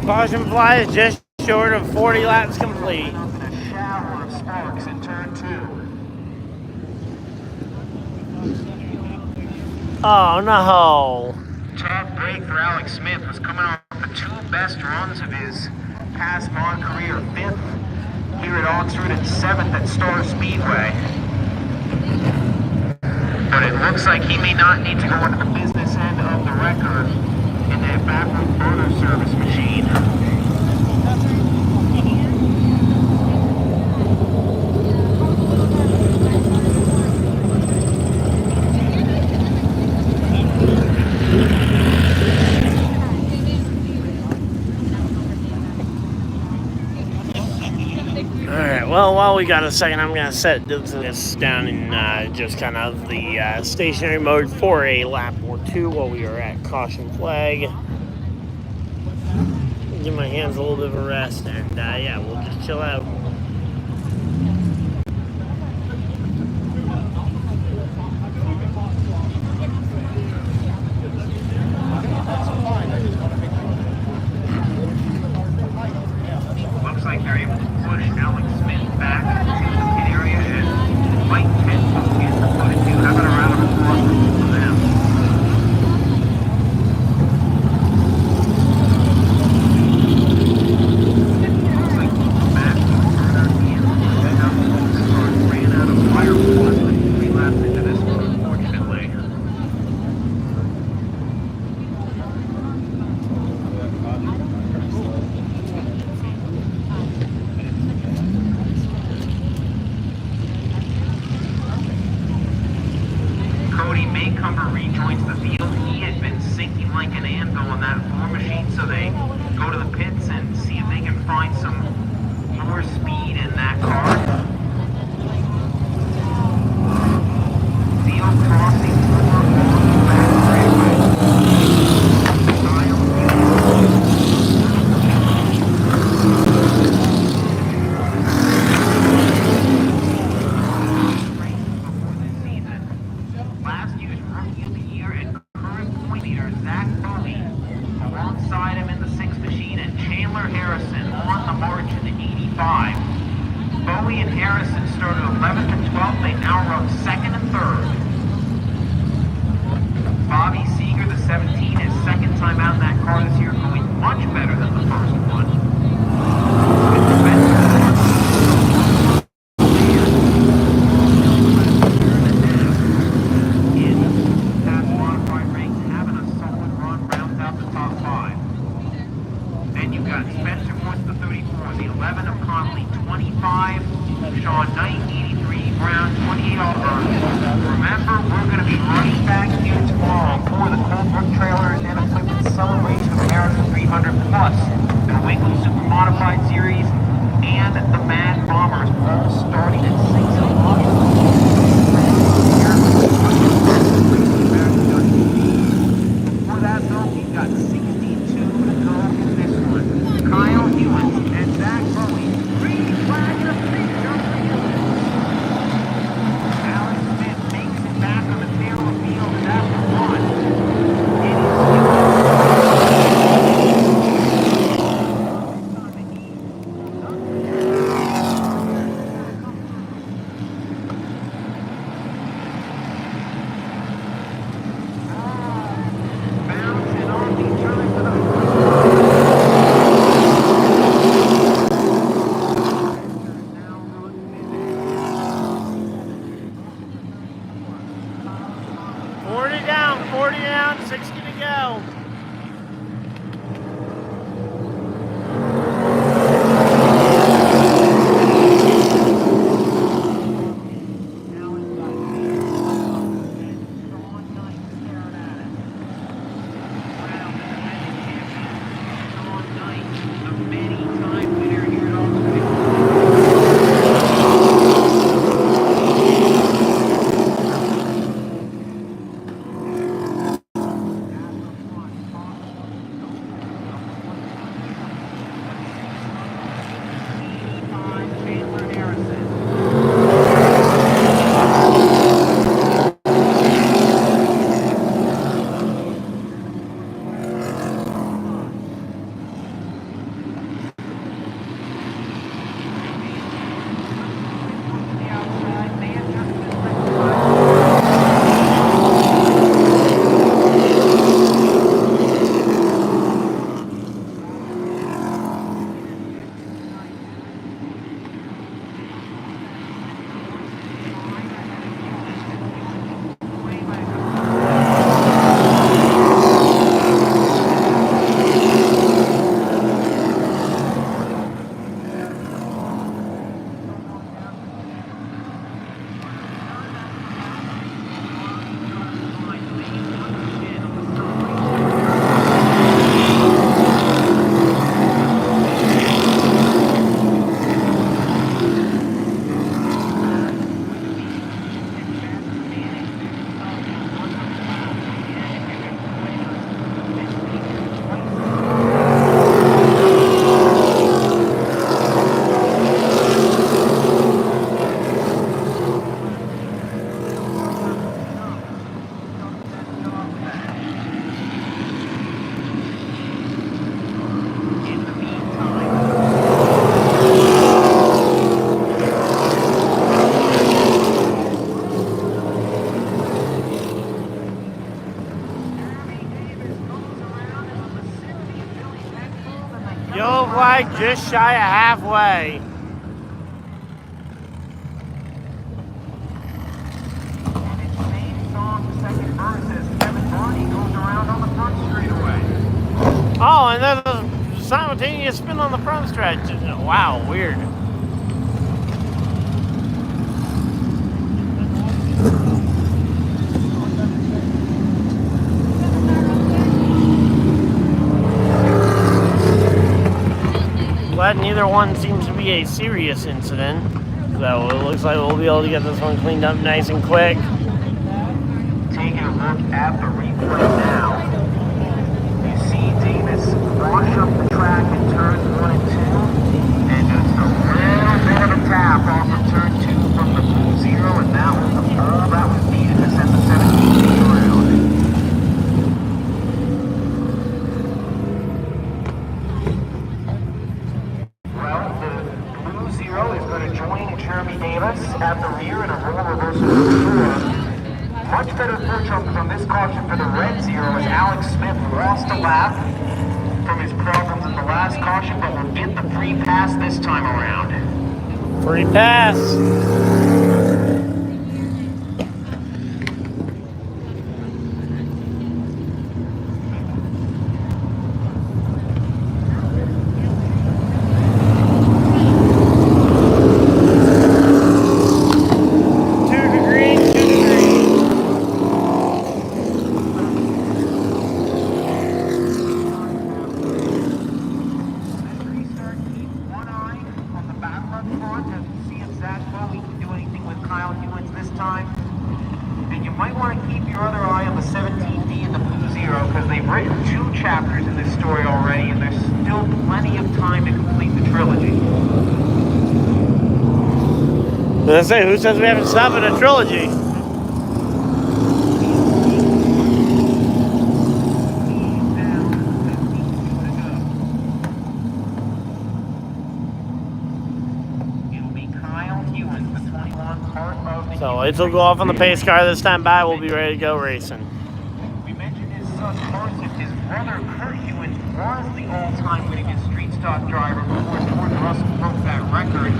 Caution fly is just short of 40 laps complete. A shower of sparks in turn 2. Oh no. Tough break for Alex Smith. Was coming off the 2 best runs of his past Mon career. 5th here at Oxford and 7th at Star Speedway. But it looks like he may not need to go into the business end of the record in that backroom burner service machine. Alright, well, while we got a second, I'm going to set this down in just kind of the stationary mode for a lap or two while we are at caution flag. Give my hands a little bit of a rest, and yeah, we'll just chill out. Looks like they're able to push Alex Smith back to the pit area and Mike Tenko in the put it to. How about a round of applause for both of them? Looks like Matt Turner and ran out of firewood 3 laps into this one, unfortunately. Cody Maycumber rejoins the field. He had been sinking like an anvil on that 4 machine, so they go to the pits and see if they can find some more speed in that car. Field crossing 4 on the back straightaway. Last year's Rookie of the Year and current point leader Zach Bowie alongside him in the 6 machine, and Chandler Harrison on the margin at 85. Bowie and Harrison started 11th and 12th. They now run 2nd and 3rd. Bobby Seeger, the 17, his 2nd time out in that car this year, going much better than the first one. Sean Knight, 83, Brown, 28 Auburn. Remember, we're going to be right back here tomorrow for the Coldbrook Trailer and Equipment Celebration of America 300 Plus, the Winkle Super Modified Series, and the Mad Bombers, all starting at 6 o'clock. Before that, though, we've got 62 to go in this one. Kyle Hewins and Zach Bowie. Green flag and a finish. Alex Smith makes it back on the tail of the field after 40 down, 60 to go. Yellow flag just shy of halfway. And it's same song, second verse as Kevin Barney goes around on the front straightaway. Oh, and there's a simultaneous spin on the front stretch. Wow, weird. Glad neither one seems to be a serious incident. So it looks like we'll be able to get this one cleaned up nice and quick. Taking a look at the replay now. You see Davis wash up the track in turns 1 and 2, and just a little bit of a tap off of turn 2 from the blue zero, and that was all that was needed to send the 17 around. Well, the blue zero is going to join Jeremy Davis at the rear in a roll reversal for much better approach from this caution for the red zero as Alex Smith lost a lap from his problems in the last caution, but will get the free pass this time around. Free pass. Let's say, who says we haven't stopped at a trilogy? So lights will go off on the pace car this time by. We'll be ready to go racing. We mentioned his son Carson, his brother Kurt Ewan was the all-time winningest street stock driver before Jordan Russell broke that record.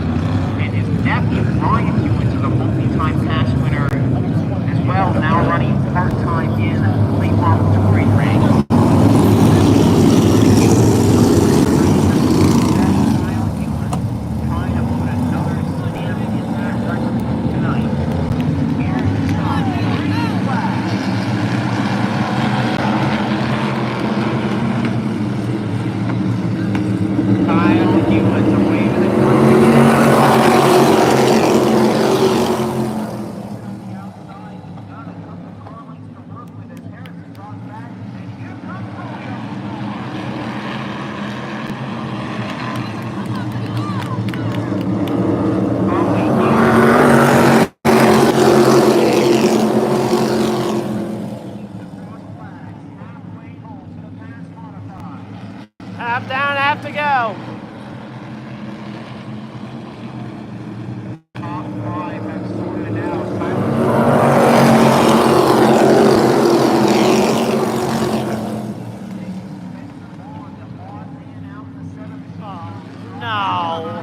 And his nephew Ryan Ewan is a multi-time pass winner as well, now running part-time in late model touring ranks. Half down, half to go. Top five have sorted out. No.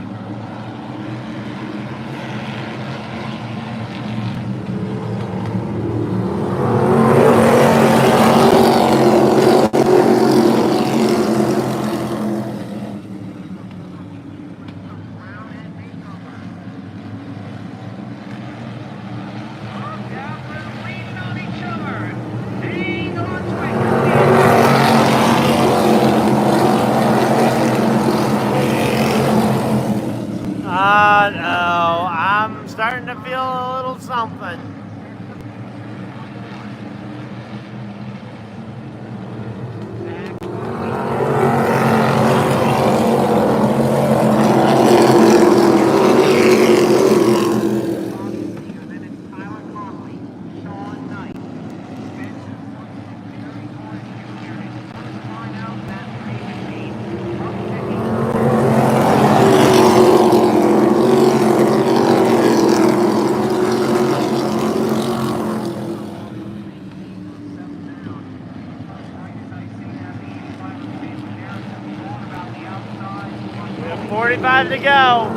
45 to go.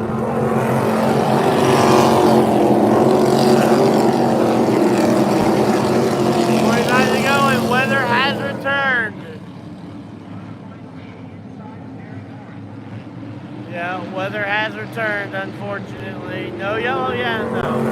45 to go, and weather has returned. Yeah, weather has returned, unfortunately. No yellow yet, though.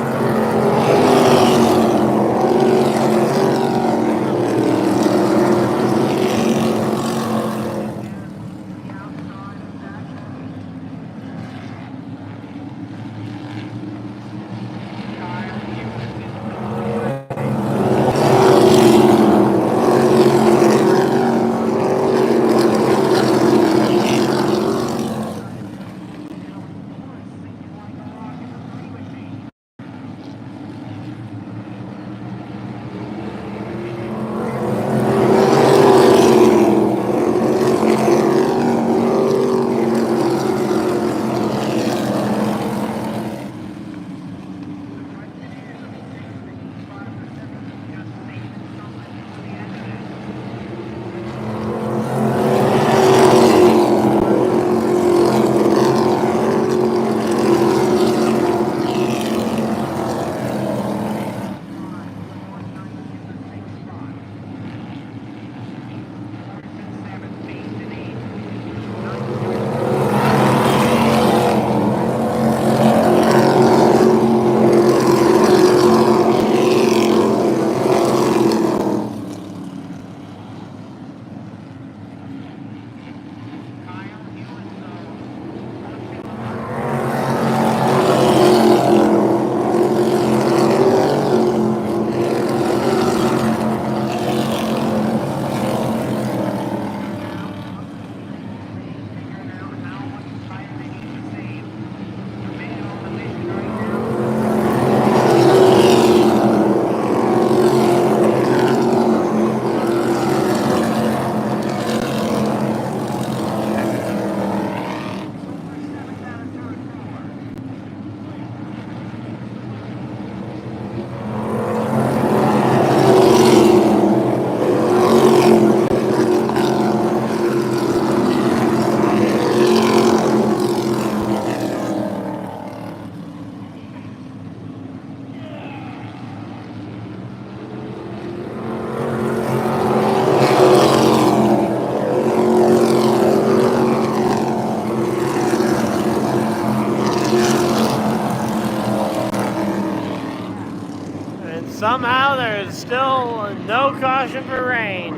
Somehow there's still no caution for rain.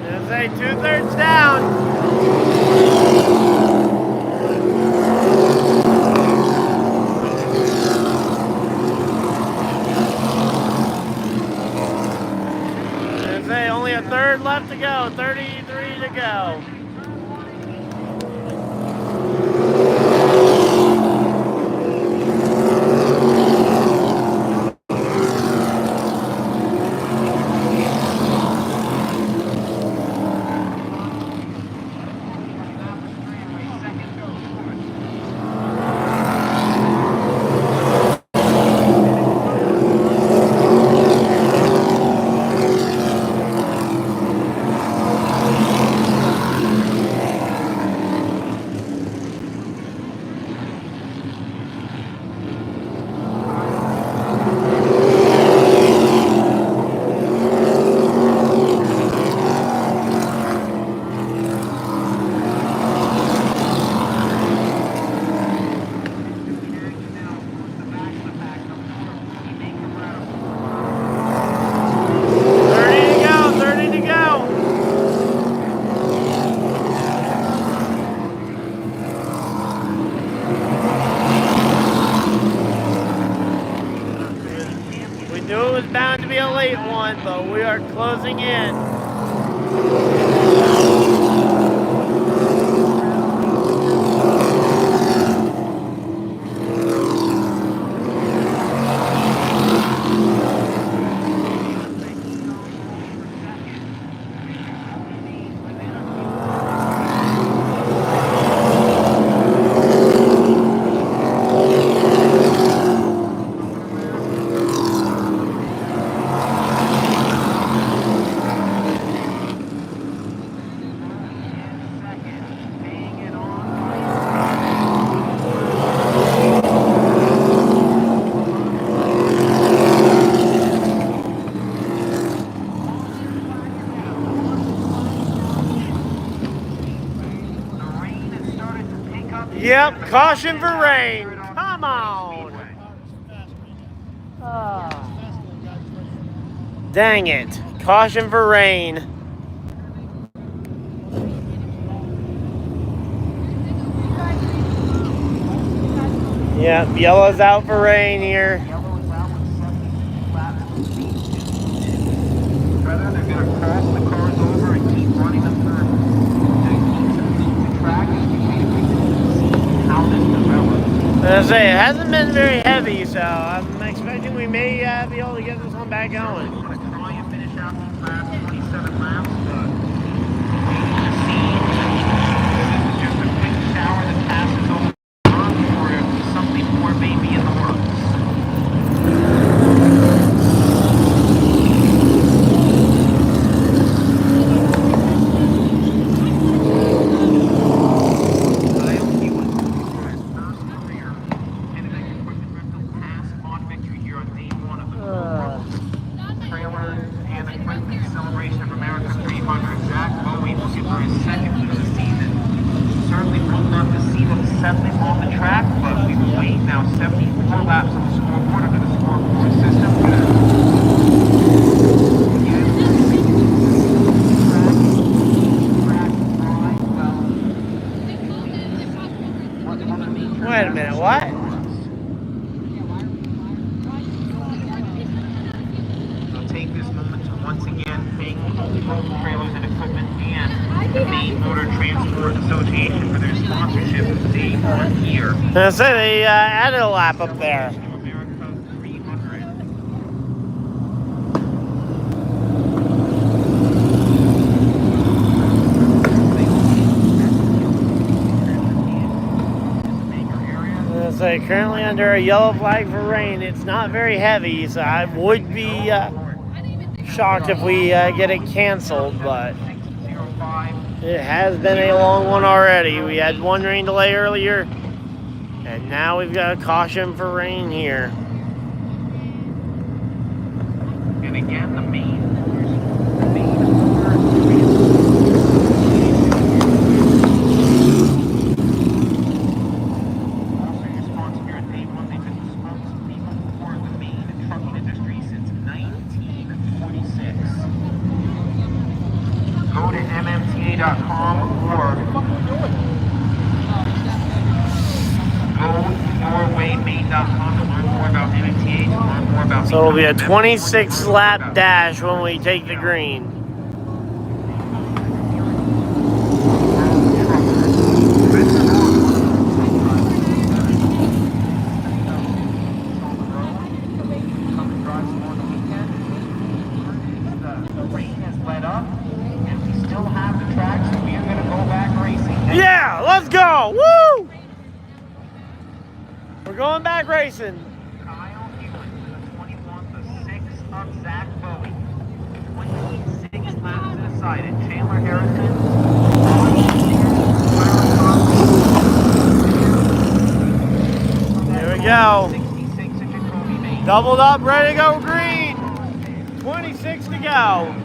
I'd say 2/3 down. Only a third left to go, 33 to go. Bound to be a late one, but we are closing in. Yep, caution for rain. Come on. Dang it. Caution for rain. Yep, yellow's out for rain here. Yellow is out with 70 laps complete. Whether they're going to cross the cars over and keep running them to keep the track, and see how this develops. As I say, it hasn't been very heavy, so I'm expecting we may be able to get this one back going. We're going to try and finish out these last 27 laps, but waiting to see if this is just a quick shower that passes over or if something more may be in the works. Wait a minute, what? So take this moment to once again thank Total Trailers and Equipment and the Maine Motor Transport Association for their sponsorship of day one here. I say they added a lap up there. America 300. As I say, currently under a yellow flag for rain. It's not very heavy, so I would be shocked if we get it canceled, but it has been a long one already. We had one rain delay earlier, and now we've got a caution for rain here. And again, the main MMTA.com or GoYourWayMaine.com to learn more about MMTA, to learn more about. So it'll be a 26 lap dash when we take the green. Yeah, let's go! Woo! We're going back racing. Kyle Hewitt with a 21, the 6 of Zach Bowie. 26 laps decided. Chandler Harrison. Here we go. 66 of Jacoby Maine. Doubled up, ready to go green. 26 to go.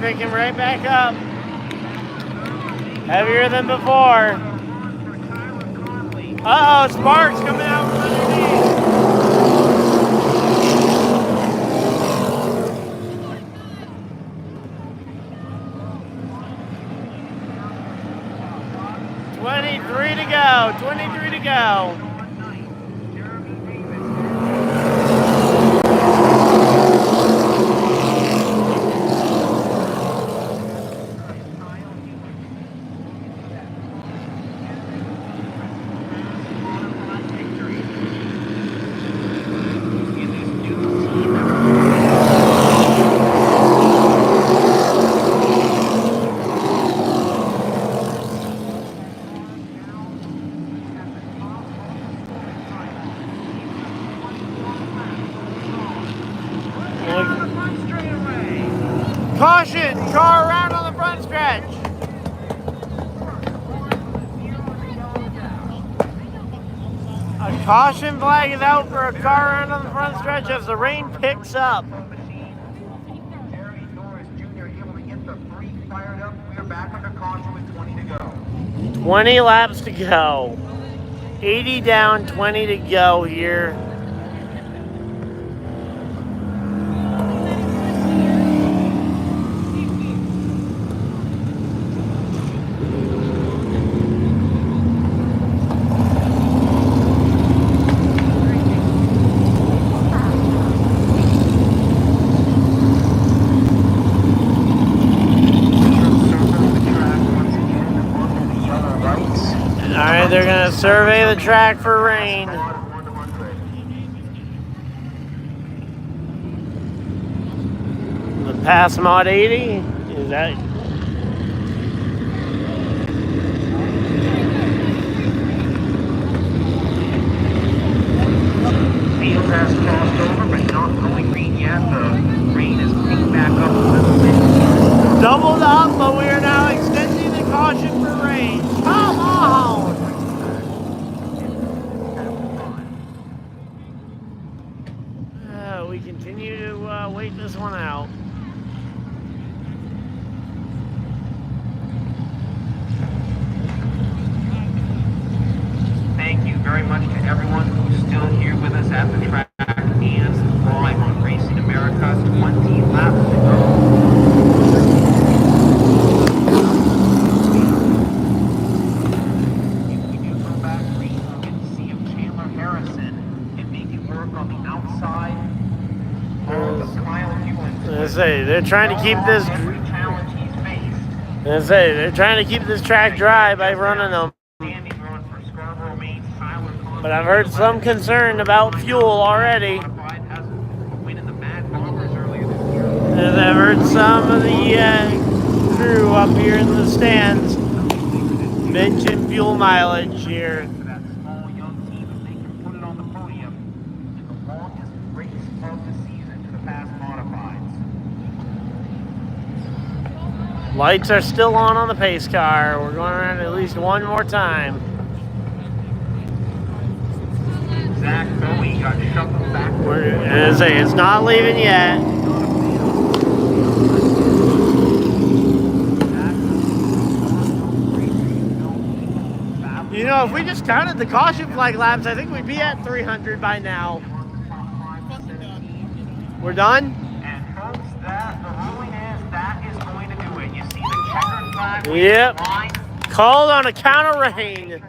Picking right back up. Heavier than before. Uh-oh, sparks coming out from underneath. $23 to go. $23 to go. Caution, car around on the front stretch. A caution flag is out for a car around on the front stretch as the rain picks up. 20 laps to go. 80 down, 20 to go here. Alright, they're going to survey the track for rain. The pass mod 80? Is that... Field has crossed over, but not going green yet. The rain is picking back up a little bit. Doubled up, but we are now extending the caution for rain. Come on! We continue to wait this one out. Thank you very much to everyone who's still here with us at the track and live on Racing America. 20 laps to go. If we do go back green, we'll get to see if Chandler Harrison can make it work on the outside. They're trying to keep this. They're trying to keep this track dry by running them. But I've heard some concern about fuel already. And I've heard some of the crew up here in the stands mention fuel mileage here. Lights are still on the pace car. We're going around at least one more time. Zach Bowie got shuffled back. It's not leaving yet. You know, if we just counted the caution flag laps, I think we'd be at 300 by now. We're done? And folks, the ruling is that is going to do it. You see the checkered flag. Yep. Called on account of rain.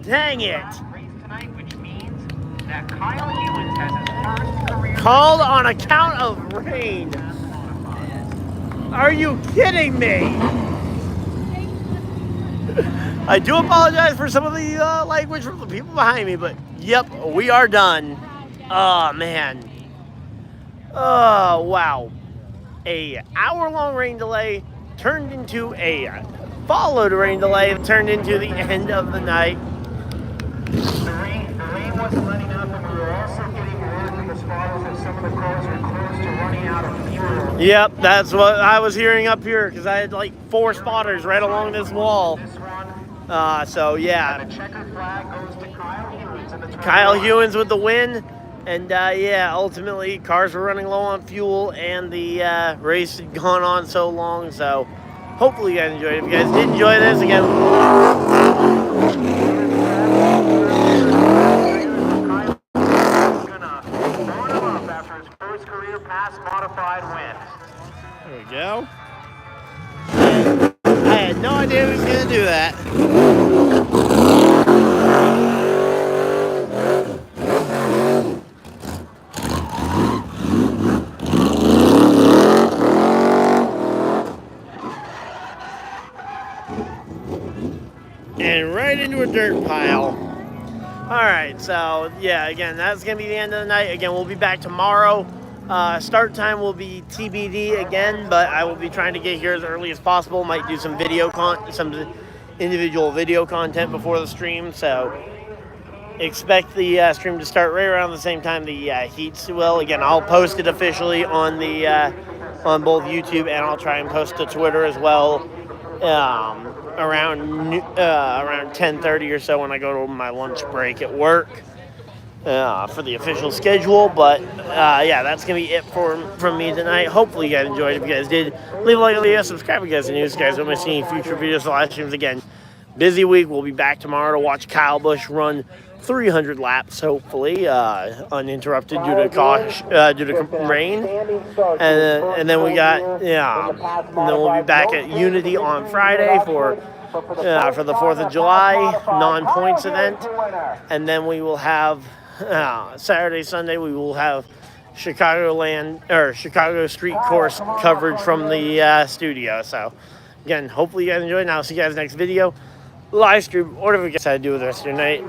Dang it. Called on account of rain. Are you kidding me? I do apologize for some of the language from the people behind me, but yep, we are done. Oh, man. Oh, wow. A hour-long rain delay turned into a followed rain delay, turned into the end of the night. The rain wasn't letting up, and we were also getting word from the spotters that some of the cars were close to running out of fuel. Yep, that's what I was hearing up here, because I had like 4 spotters right along this wall. So yeah. And the checkered flag goes to Kyle Hewins in the Kyle Hewins with the win. And yeah, ultimately cars were running low on fuel and the race had gone on so long. So hopefully you guys enjoyed it. If you guys did enjoy this, again. There we go. I had no idea he was going to do that. And right into a dirt pile. Alright, so yeah, again, that's going to be the end of the night. Again, we'll be back tomorrow. Start time will be TBD again, but I will be trying to get here as early as possible. Might do some some individual video content before the stream, so expect the stream to start right around the same time the heats will. Again, I'll post it officially on the on both YouTube, and I'll try and post to Twitter as well around 10:30 or so when I go to my lunch break at work for the official schedule. But yeah, that's gonna be it from me tonight. Hopefully you guys enjoyed. If you guys did, leave a like, leave a subscribe if you guys are new. Guys, don't miss any future videos or live streams. Again, busy week. We'll be back tomorrow to watch Kyle Busch run 300 laps, hopefully uninterrupted due to rain, and then we got and then we'll be back at Unity on Friday for the 4th of July non-points event, and then we will have Saturday, Sunday we will have Chicago street course coverage from the studio. So again, hopefully you guys enjoyed, and I'll see you guys next video, live stream, whatever you guys decide to do with the rest of your night.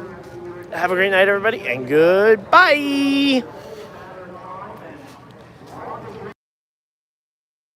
Have a great night, everybody, and goodbye.